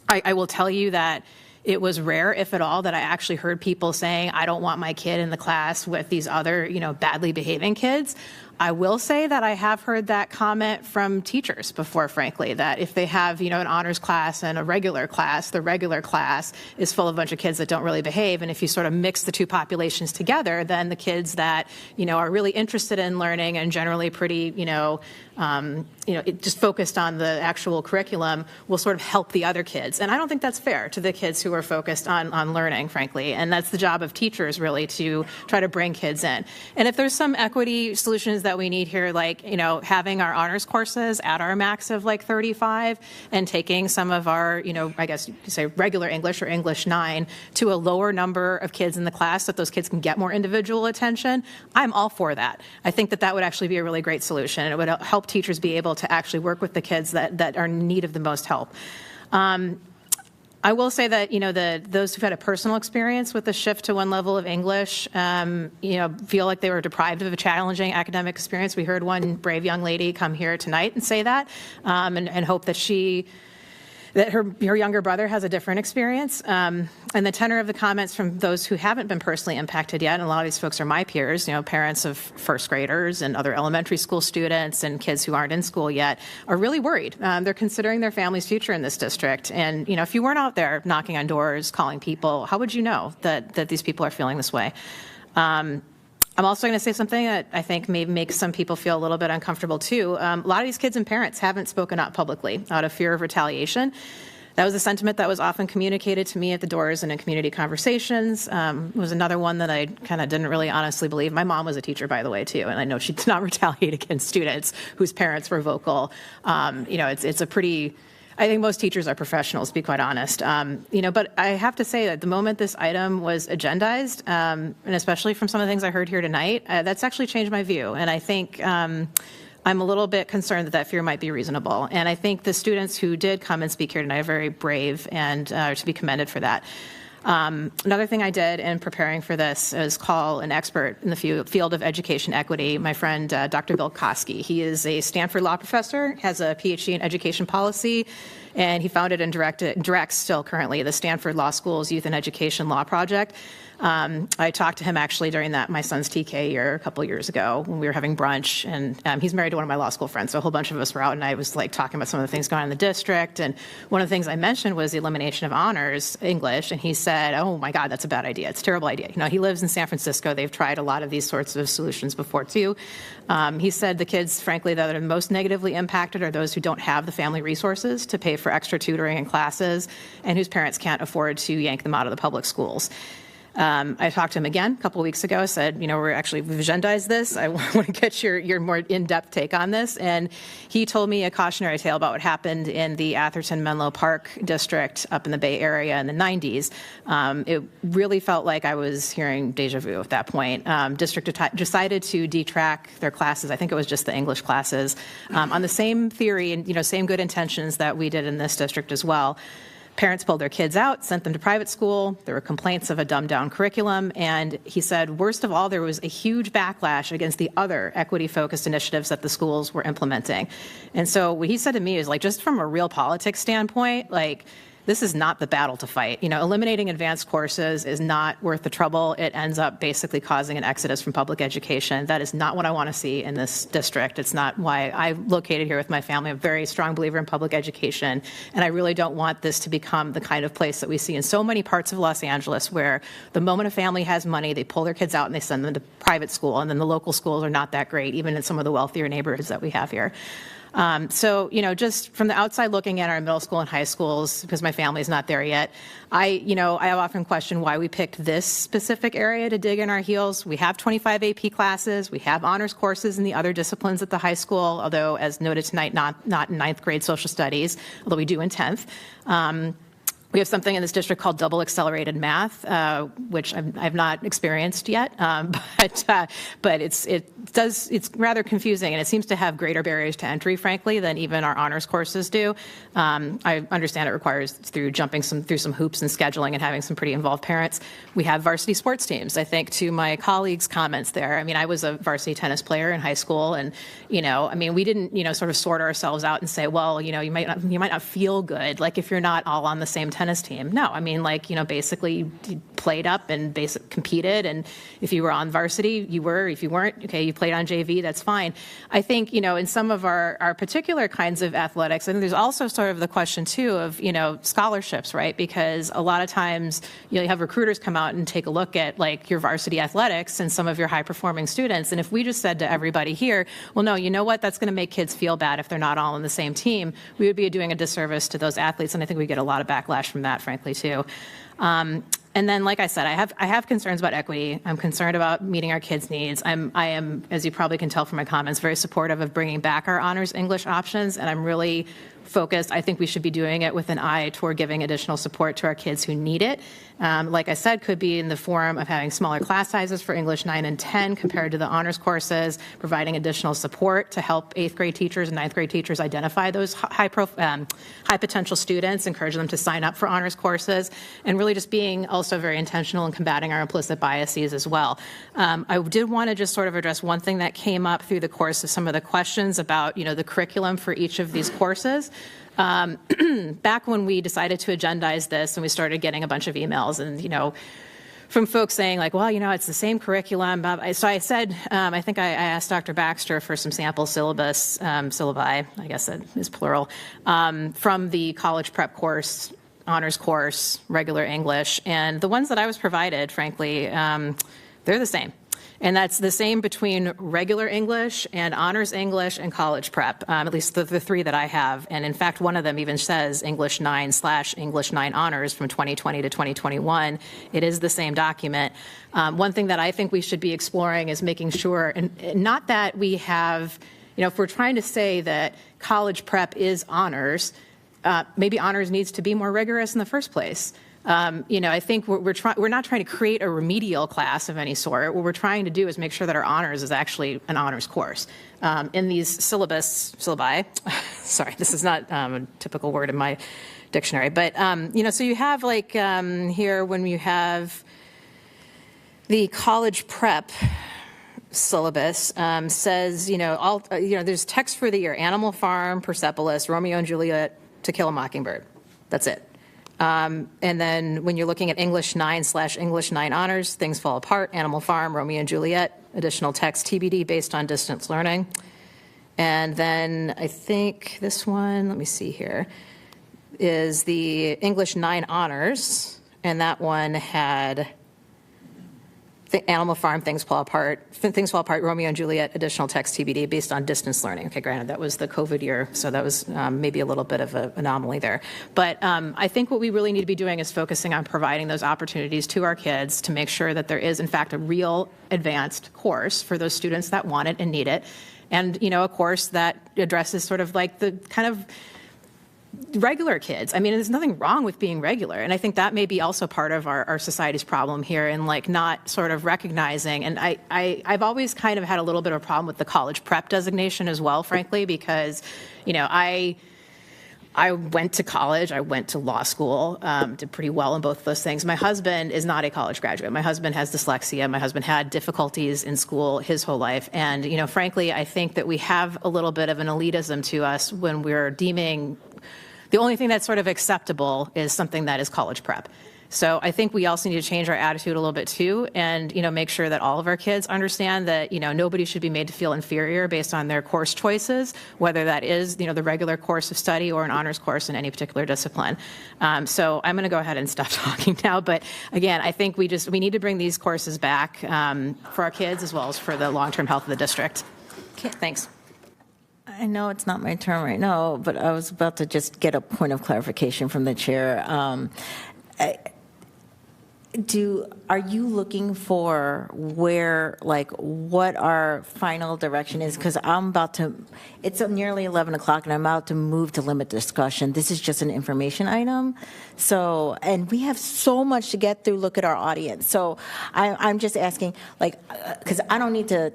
I will tell you that it was rare, if at all, that I actually heard people saying, I don't want my kid in the class with these other, badly behaving kids. I will say that I have heard that comment from teachers before, frankly, that if they have, an honors class and a regular class, the regular class is full of a bunch of kids that don't really behave. And if you sort of mix the two populations together, then the kids that, are really interested in learning and generally pretty, just focused on the actual curriculum will sort of help the other kids. And I don't think that's fair to the kids who are focused on learning, frankly. And that's the job of teachers, really, to try to bring kids in. And if there's some equity solutions that we need here, like, having our honors courses at our max of like 35 and taking some of our, I guess you could say regular English or English 9 to a lower number of kids in the class so that those kids can get more individual attention, I'm all for that. I think that would actually be a really great solution. And it would help teachers be able to actually work with the kids that are in need of the most help. I will say that, those who've had a personal experience with the shift to one level of English, feel like they were deprived of a challenging academic experience. We heard one brave young lady come here tonight and say that, and hope that her younger brother has a different experience. And the tenor of the comments from those who haven't been personally impacted yet, and a lot of these folks are my peers, parents of first graders and other elementary school students and kids who aren't in school yet, are really worried. They're considering their family's future in this district. And, if you weren't out there knocking on doors, calling people, how would you know that these people are feeling this way? I'm also going to say something that I think may make some people feel a little bit uncomfortable too. A lot of these kids and parents haven't spoken up publicly out of fear of retaliation. That was a sentiment that was often communicated to me at the doors and in community conversations. It was another one that I kind of didn't really honestly believe. My mom was a teacher, by the way, too, and I know she did not retaliate against students whose parents were vocal. It's a pretty... I think most teachers are professionals, to be quite honest. But I have to say that the moment this item was agendized, and especially from some of the things I heard here tonight, that's actually changed my view. And I think I'm a little bit concerned that fear might be reasonable. And I think the students who did come and speak here tonight are very brave and to be commended for that. Another thing I did in preparing for this is call an expert in the field of education equity, my friend Dr. Bill Koski. He is a Stanford law professor, has a PhD in education policy, and he founded and directs still currently the Stanford Law School's Youth and Education Law Project. I talked to him actually during my son's TK year a couple years ago when we were having brunch, and he's married to one of my law school friends, so a whole bunch of us were out, and I was like talking about some of the things going on in the district, and one of the things I mentioned was the elimination of honors English, and he said, oh my God, that's a bad idea. It's a terrible idea. He lives in San Francisco. They've tried a lot of these sorts of solutions before too. He said the kids, frankly, that are most negatively impacted are those who don't have the family resources to pay for extra tutoring and classes and whose parents can't afford to yank them out of the public schools. I talked to him again a couple of weeks ago, said, we've agendized this. I want to get your more in-depth take on this. And he told me a cautionary tale about what happened in the Atherton-Menlo Park district up in the Bay Area in the 90s. It really felt like I was hearing deja vu at that point. District decided to detrack their classes. I think it was just the English classes on the same theory and, same good intentions that we did in this district as well. Parents pulled their kids out, sent them to private school. There were complaints of a dumbed-down curriculum. And he said, worst of all, there was a huge backlash against the other equity-focused initiatives that the schools were implementing. And so what he said to me is, just from a real politics standpoint, this is not the battle to fight. Eliminating advanced courses is not worth the trouble. It ends up basically causing an exodus from public education. That is not what I want to see in this district. It's not why I'm located here with my family. I'm a very strong believer in public education, and I really don't want this to become the kind of place that we see in so many parts of Los Angeles where the moment a family has money, they pull their kids out and they send them to private school, and then the local schools are not that great, even in some of the wealthier neighborhoods that we have here. Just from the outside looking at our middle school and high schools, because my family's not there yet, I have often questioned why we picked this specific area to dig in our heels. We have 25 AP classes. We have honors courses in the other disciplines at the high school, although, as noted tonight, not in ninth grade social studies, although we do in 10th. We have something in this district called double accelerated math, which I've not experienced yet, but it's rather confusing, and it seems to have greater barriers to entry, frankly, than even our honors courses do. I understand it requires jumping through some hoops and scheduling and having some pretty involved parents. We have varsity sports teams. I think to my colleagues' comments there, I was a varsity tennis player in high school, and we didn't sort of sort ourselves out and say, well, you might not feel good if you're not all on the same tennis team. No, basically you played up and competed, and if you were on varsity, you were. If you weren't, okay, you played on JV, that's fine. I think, in some of our particular kinds of athletics, I think there's also sort of the question too of, scholarships, right? Because a lot of times you have recruiters come out and take a look at your varsity athletics and some of your high performing students. And if we just said to everybody here, well, no, you know what, that's going to make kids feel bad if they're not all on the same team, we would be doing a disservice to those athletes. And I think we get a lot of backlash from that, frankly, too. And then, like I said, I have concerns about equity. I'm concerned about meeting our kids' needs. I am, as you probably can tell from my comments, very supportive of bringing back our honors English options, and I'm really focused. I think we should be doing it with an eye toward giving additional support to our kids who need it. Like I said, could be in the form of having smaller class sizes for English 9 and 10 compared to the honors courses, providing additional support to help 8th grade teachers and 9th grade teachers identify those high potential students, encourage them to sign up for honors courses, and really just being also very intentional in combating our implicit biases as well. I did want to just sort of address one thing that came up through the course of some of the questions about, the curriculum for each of these courses. Back when we decided to agendize this and we started getting a bunch of emails and, from folks saying well, it's the same curriculum. So I said, I think I asked Dr. Baxter for some sample syllabi, I guess that is plural, from the college prep course, honors course, regular English. And the ones that I was provided, frankly, they're the same. And that's the same between regular English and honors English and college prep, at least the three that I have. And in fact, one of them even says English 9/English 9 honors from 2020 to 2021. It is the same document. One thing that I think we should be exploring is making sure, and not that we have, if we're trying to say that college prep is honors, maybe honors needs to be more rigorous in the first place. I think we're not trying to create a remedial class of any sort. What we're trying to do is make sure that our honors is actually an honors course. In these syllabi, sorry, this is not a typical word in my dictionary, but, so you have here when you have the college prep syllabus says, there's text for the year, Animal Farm, Persepolis, Romeo and Juliet, To Kill a Mockingbird. That's it. And then when you're looking at English 9/English 9 honors, Things Fall Apart, Animal Farm, Romeo and Juliet, additional text TBD based on distance learning. And then I think this one, let me see here, is the English 9 honors. And that one had Animal Farm, Things Fall Apart, Romeo and Juliet, additional text TBD based on distance learning. Okay, granted, that was the COVID year, so that was maybe a little bit of an anomaly there. But I think what we really need to be doing is focusing on providing those opportunities to our kids to make sure that there is, in fact, a real advanced course for those students that want it and need it. And, a course that addresses sort of like the kind of regular kids. I mean, there's nothing wrong with being regular. And I think that may be also part of our society's problem here in not sort of recognizing. And I've always kind of had a little bit of a problem with the college prep designation as well, frankly, because, I went to college, I went to law school, did pretty well in both of those things. My husband is not a college graduate. My husband has dyslexia. My husband had difficulties in school his whole life. And, frankly, I think that we have a little bit of an elitism to us when we're deeming the only thing that's sort of acceptable is something that is college prep. So I think we also need to change our attitude a little bit too, and make sure that all of our kids understand that nobody should be made to feel inferior based on their course choices, whether that is the regular course of study or an honors course in any particular discipline. So I'm going to go ahead and stop talking now. But again, I think we need to bring these courses back for our kids as well as for the long-term health of the district. Okay, thanks.
I know it's not my turn right now, but I was about to just get a point of clarification from the chair. Are you looking for what our final direction is? Because it's nearly 11 o'clock and I'm about to move to limit discussion. This is just an information item. So, and we have so much to get through. Look at our audience. So I'm just asking, because I don't need to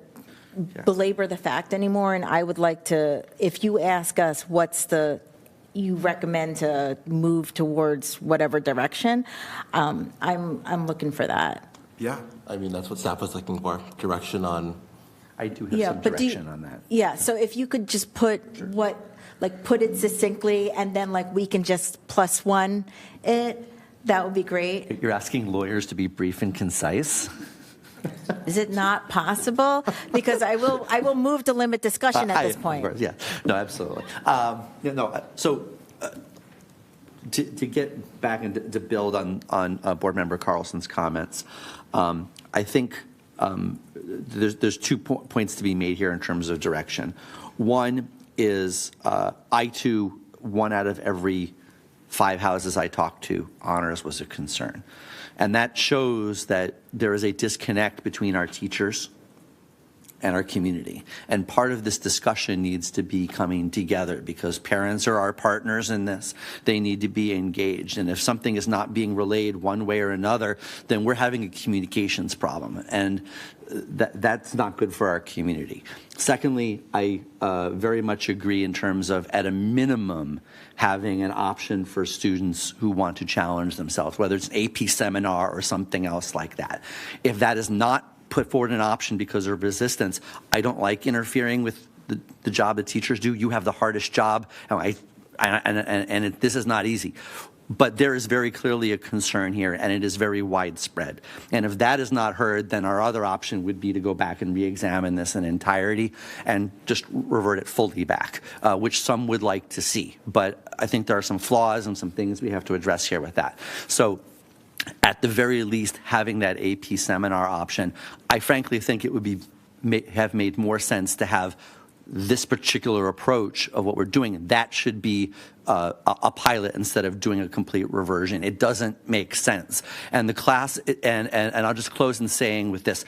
belabor the fact anymore, and I would like to, if you ask us you recommend to move towards whatever direction, I'm looking for that.
Yeah, I mean, that's what staff was looking for, direction on.
I do have some direction on that.
Yeah, so if you could just put put it succinctly, and then we can just +1 it, that would be great.
You're asking lawyers to be brief and concise?
Is it not possible? Because I will move to limit discussion at this point.
Of course, yeah, no, absolutely. So to get back and to build on Board Member Carlson's comments, I think there's 2 points to be made here in terms of direction. One is I too, 1 out of every 5 houses I talked to, honors was a concern. And that shows that there is a disconnect between our teachers and our community. And part of this discussion needs to be coming together because parents are our partners in this. They need to be engaged. And if something is not being relayed one way or another, then we're having a communications problem. And that's not good for our community. Secondly, I very much agree in terms of, at a minimum, having an option for students who want to challenge themselves, whether it's an AP seminar or something else like that. If that is not put forward an option because of resistance, I don't like interfering with the job that teachers do. You have the hardest job, and this is not easy. But there is very clearly a concern here, and it is very widespread. And if that is not heard, then our other option would be to go back and re-examine this in entirety and just revert it fully back, which some would like to see. But I think there are some flaws and some things we have to address here with that. So at the very least, having that AP seminar option. I frankly think it would be have made more sense to have this particular approach of what we're doing. That should be a pilot instead of doing a complete reversion. It doesn't make sense. And the class, and I'll just close in saying with this,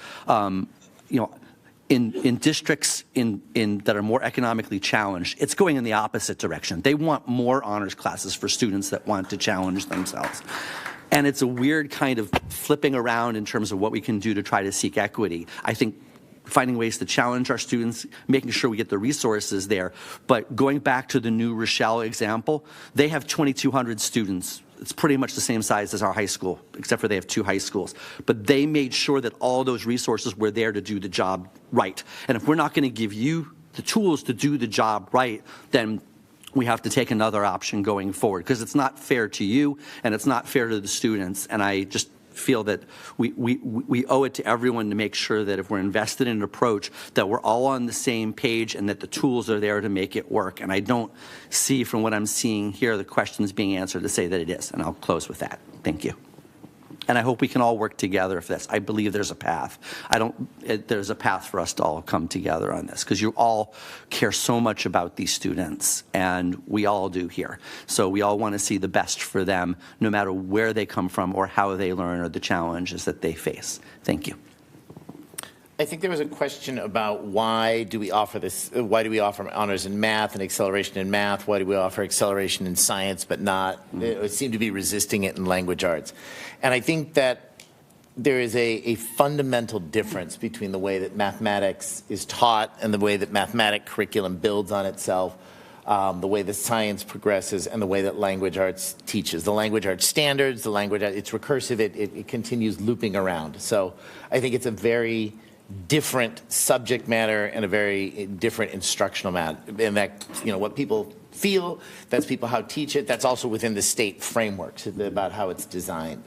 in districts that are more economically challenged, it's going in the opposite direction. They want more honors classes for students that want to challenge themselves. And it's a weird kind of flipping around in terms of what we can do to try to seek equity. I think finding ways to challenge our students, making sure we get the resources there. But going back to the New Rochelle example, they have 2,200 students. It's pretty much the same size as our high school, except for they have 2 high schools. But they made sure that all those resources were there to do the job right. And if we're not going to give you the tools to do the job right, then we have to take another option going forward, because it's not fair to you and it's not fair to the students. And I just feel that we owe it to everyone to make sure that if we're invested in an approach, that we're all on the same page and that the tools are there to make it work. And I don't see, from what I'm seeing here, the questions being answered to say that it is. And I'll close with that. Thank you. And I hope we can all work together for this. I believe there's a path. There's a path for us to all come together on this, because you all care so much about these students, and we all do here. So we all want to see the best for them, no matter where they come from or how they learn or the challenges that they face. Thank you.
I think there was a question about why do we offer this, why do we offer honors in math and acceleration in math? Why do we offer acceleration in science but not, it seemed to be resisting it in language arts. And I think that there is a fundamental difference between the way that mathematics is taught and the way that mathematic curriculum builds on itself, the way that science progresses, and the way that language arts teaches. The language arts standards, the language, it's recursive, it continues looping around. So I think it's a very different subject matter and a very different instructional matter. And that, what people feel, that's people how teach it, that's also within the state frameworks about how it's designed.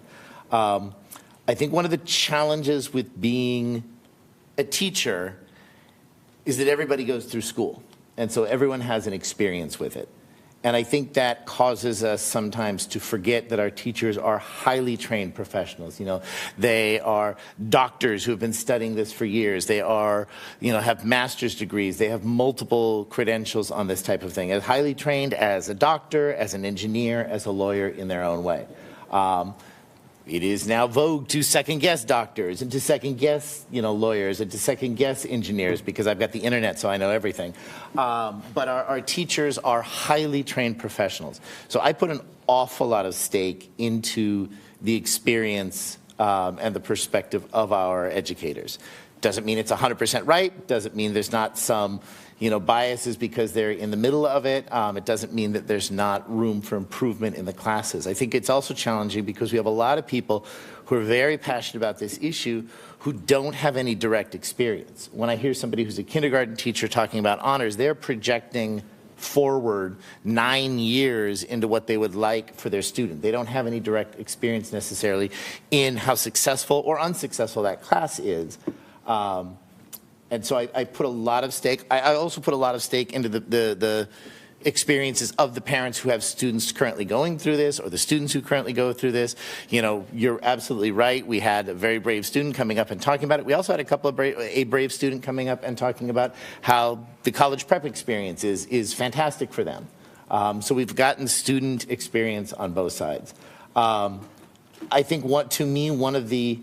I think one of the challenges with being a teacher is that everybody goes through school. And so everyone has an experience with it. And I think that causes us sometimes to forget that our teachers are highly trained professionals. They are doctors who have been studying this for years. They are, have master's degrees. They have multiple credentials on this type of thing. As highly trained as a doctor, as an engineer, as a lawyer in their own way. It is now vogue to second-guess doctors and to second-guess, lawyers and to second-guess engineers, because I've got the internet, so I know everything. But our teachers are highly trained professionals. So I put an awful lot of stake into the experience and the perspective of our educators. Doesn't mean it's 100% right. Doesn't mean there's not some biases because they're in the middle of it. It doesn't mean that there's not room for improvement in the classes. I think it's also challenging because we have a lot of people who are very passionate about this issue who don't have any direct experience. When I hear somebody who's a kindergarten teacher talking about honors, they're projecting forward 9 years into what they would like for their student. They don't have any direct experience necessarily in how successful or unsuccessful that class is. And so I put a lot of stake. I also put a lot of stake into the experiences of the parents who have students currently going through this, or the students who currently go through this. You're absolutely right. We had a very brave student coming up and talking about it. We also had a brave student coming up and talking about how the college prep experience is fantastic for them. So we've gotten student experience on both sides. I think one of the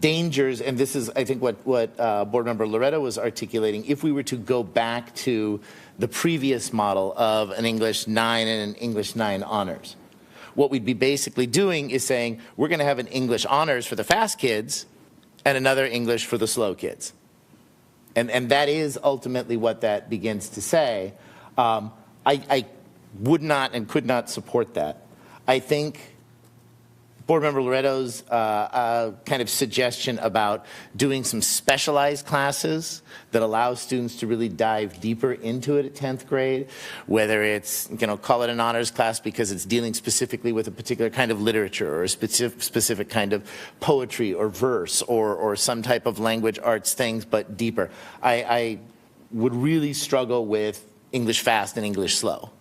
dangers, and this is, I think, what Board Member Loretto was articulating, if we were to go back to the previous model of an English 9 and an English 9 honors, what we'd be basically doing is saying, we're going to have an English honors for the fast kids and another English for the slow kids. And that is ultimately what that begins to say. I would not and could not support that. I think Board Member Loretto's kind of suggestion about doing some specialized classes that allow students to really dive deeper into it at 10th grade, whether it's, call it an honors class because it's dealing specifically with a particular kind of literature or a specific kind of poetry or verse or some type of language arts things, but deeper. I would really struggle with English fast and English slow.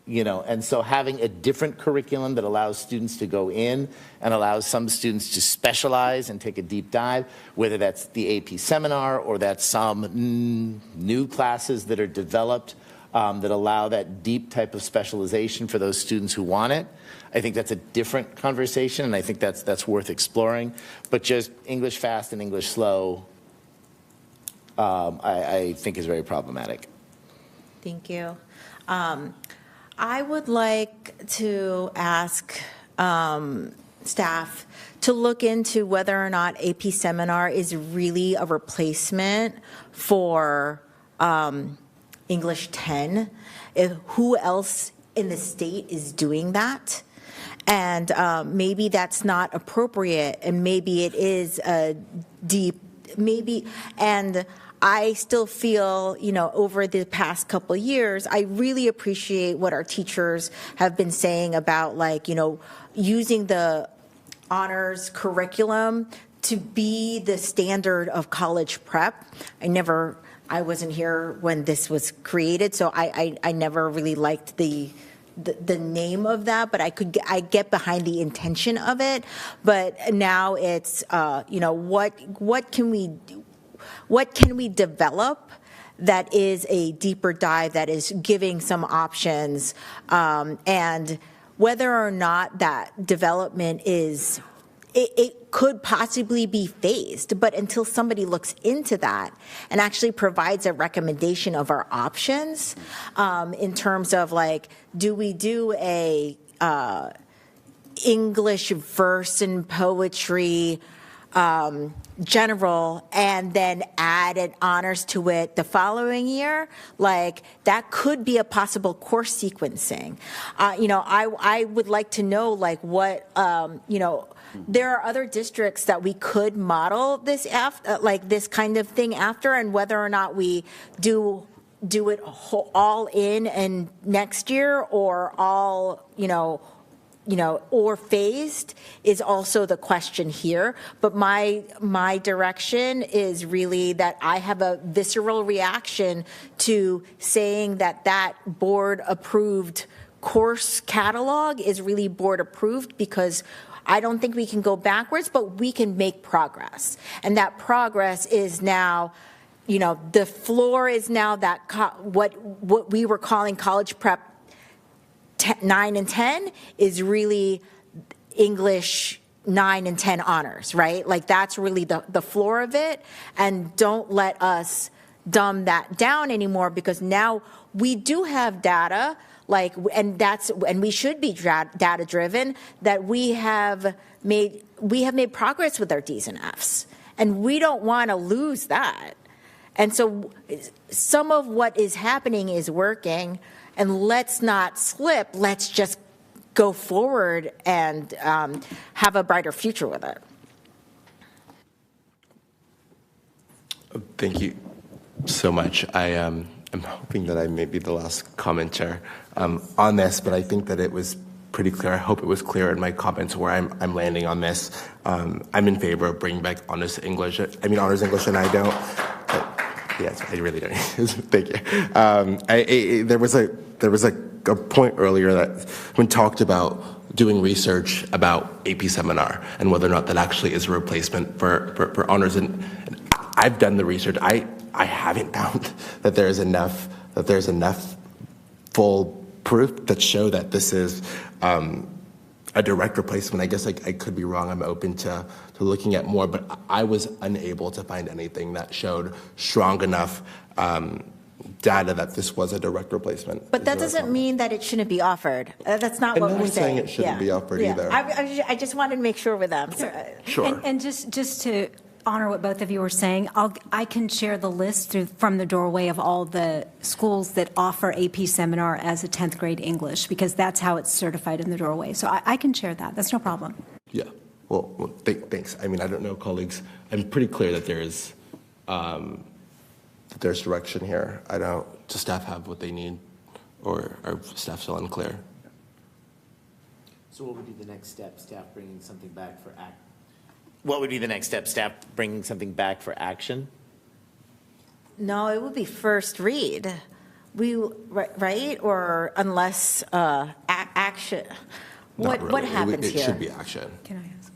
And so having a different curriculum that allows students to go in and allows some students to specialize and take a deep dive, whether that's the AP seminar or that's some new classes that are developed that allow that deep type of specialization for those students who want it. I think that's a different conversation, and I think that's worth exploring. But just English fast and English slow, I think is very problematic.
Thank you. I would like to ask staff to look into whether or not AP Seminar is really a replacement for English 10. Who else in the state is doing that? And maybe that's not appropriate, and maybe it is a deep, and I still feel, over the past couple of years, I really appreciate what our teachers have been saying about, using the honors curriculum to be the standard of college prep. I wasn't here when this was created, so I never really liked the name of that, but I get behind the intention of it. But now it's, what can we develop that is a deeper dive, that is giving some options, and whether or not that development is, it could possibly be phased, but until somebody looks into that and actually provides a recommendation of our options, in terms of do we do a English verse and poetry general and then add an honors to it the following year, that could be a possible course sequencing. I would like to know what there are other districts that we could model this this kind of thing after, and whether or not we do it all in and next year, or all or phased is also the question here. But my direction is really that I have a visceral reaction to saying that board approved course catalog is really board approved, because I don't think we can go backwards, but we can make progress. And that progress is now, the floor is now that what we were calling college prep 9 and 10 is really English 9 and 10 honors, right? That's really the floor of it. And don't let us dumb that down anymore, because now we do have data, and we should be data driven, that we have made progress with our D's and F's, and we don't want to lose that. And so some of what is happening is working, and let's not slip. Let's just go forward and have a brighter future with it.
Thank you so much. I'm hoping that I may be the last commenter on this, but I think that it was pretty clear. I hope it was clear in my comments where I'm landing on this. I'm in favor of bringing back honors English, and I don't. Yes, I really don't. Thank you. There was a point earlier that when talked about doing research about AP Seminar and whether or not that actually is a replacement for honors, and I've done the research. I haven't found that there's enough full proof that show that this is a direct replacement. I guess I could be wrong. I'm open to looking at more, but I was unable to find anything that showed strong enough data that this was a direct replacement.
But that doesn't mean that it shouldn't be offered. That's not what we're saying.
No one's saying it shouldn't be offered either.
I just wanted to make sure with them.
Sure.
And just to honor what both of you were saying, I can share the list from the doorway of all the schools that offer AP Seminar as a 10th grade English, because that's how it's certified in the doorway. So I can share that. That's no problem.
Yeah. Well, thanks. I don't know, colleagues. I'm pretty clear that there's direction here. Does staff have what they need, or are staff still unclear?
So what would be the next step? Staff bringing something back for act? What would be the next step? Staff bringing something back for action?
No, it would be first read. right? Or unless action,
Not
what
really.
happens
It
here?
should be action.
Can I ask?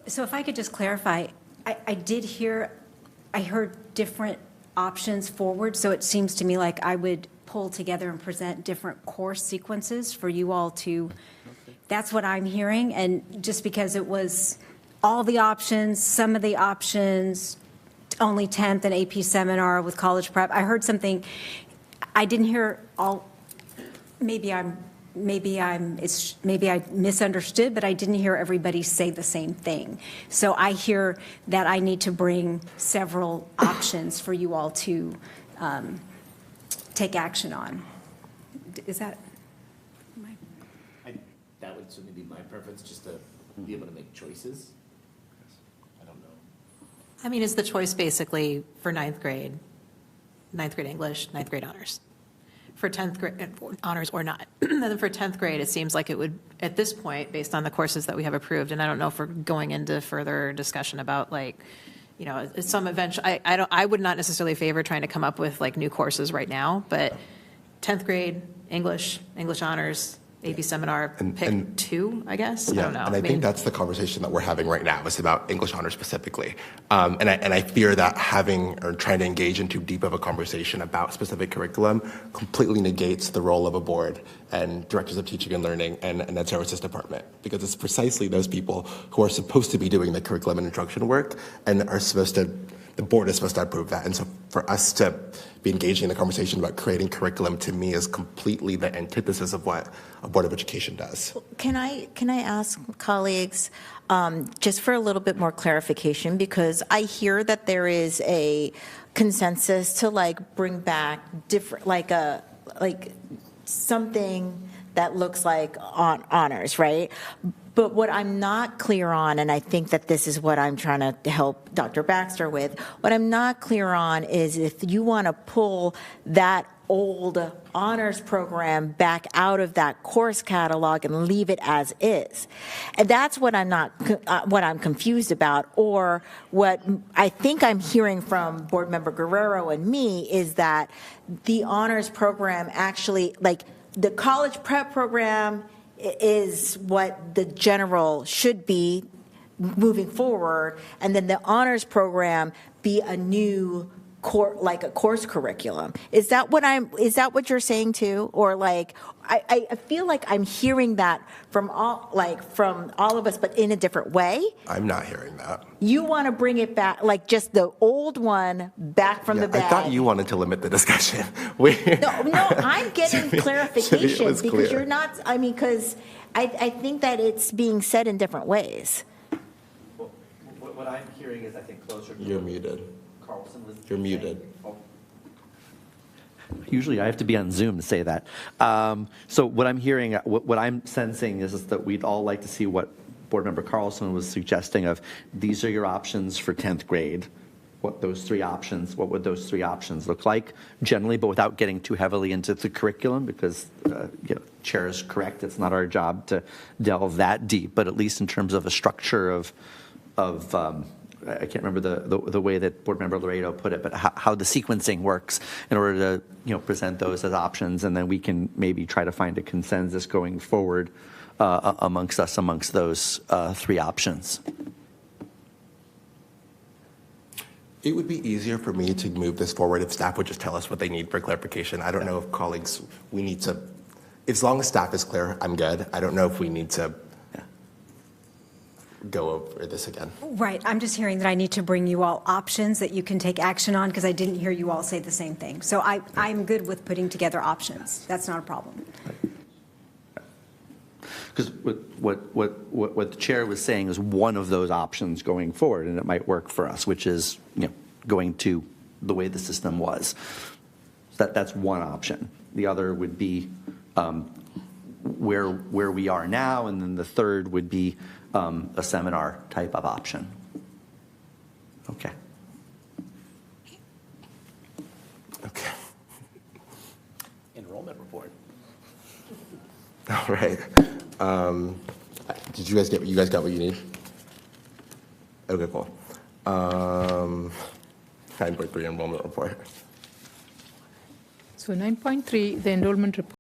So if I could just clarify, I heard different options forward, so it seems to me like I would pull together and present different course sequences for you all to, that's what I'm hearing, and just because it was all the options, some of the options, only 10th and AP seminar with college prep, I heard something, I didn't hear all, maybe I misunderstood, but I didn't hear everybody say the same thing. So I hear that I need to bring several options for you all to take action on. Is that?
That would certainly be my preference, just to be able to make choices. I don't know.
I mean, is the choice basically for ninth grade English, ninth grade honors? For 10th grade honors or not? And then for 10th grade, it seems like it would, at this point, based on the courses that we have approved, and I don't know if we're going into further discussion about like, you know, some eventual, I would not necessarily favor trying to come up with like new courses right now, but 10th grade, English honors, AP seminar, pick two, I guess?
Yeah,
I don't know.
and I think that's the conversation that we're having right now. It's about English honors specifically. And I fear that having or trying to engage in too deep of a conversation about specific curriculum completely negates the role of a board and directors of teaching and learning and ed services department, because it's precisely those people who are supposed to be doing the curriculum and instruction work and are supposed to, the board is supposed to approve that. And so for us to be engaging in the conversation about creating curriculum, to me, is completely the antithesis of what a Board of Education does.
Can I ask colleagues, just for a little bit more clarification, because I hear that there is a consensus to like bring back different, like something that looks like honors, right? But what I'm not clear on, and I think that this is what I'm trying to help Dr. Baxter with, what I'm not clear on is if you want to pull that old honors program back out of that course catalog and leave it as is. And that's what what I'm confused about, or what I think I'm hearing from Board Member Guerrero and me is that the honors program actually, like the college prep program is what the general should be moving forward, and then the honors program be a new like a course curriculum. Is that what you're saying too? Or like, I feel like I'm hearing that from all of us, but in a different way.
I'm not hearing that.
You want to bring it back, like just the old one back from the bag.
I thought you wanted to limit the discussion.
No, I'm getting clarification because
clear.
you're not, I mean, because I think that it's being said in different ways.
Well, what I'm hearing is, I think, closer to
You're muted.
Carlson was
You're muted.
Usually I have to be on Zoom to say that. So what I'm hearing, what I'm sensing is that we'd all like to see what Board Member Carlson was suggesting of, these are your options for 10th grade. What would those three options look like generally, but without getting too heavily into the curriculum, because Chair is correct, it's not our job to delve that deep, but at least in terms of a structure of I can't remember the way that Board Member Laredo put it, but how the sequencing works in order to present those as options, and then we can maybe try to find a consensus going forward amongst those three options.
It would be easier for me to move this forward if staff would just tell us what they need for clarification. I don't know if colleagues, we need to, as long as staff is clear, I'm good. I don't know if we need to go over this again.
Right. I'm just hearing that I need to bring you all options that you can take action on, because I didn't hear you all say the same thing. So I'm good with putting together options. That's not a problem.
Because what the chair was saying is one of those options going forward, and it might work for us, which is going to the way the system was. That's one option. The other would be where we are now, and then the third would be a seminar type of option. Okay.
Okay.
Enrollment report.
All right. Did you guys get what you need? Okay, cool. 9.3 enrollment report.
So 9.3, the enrollment report.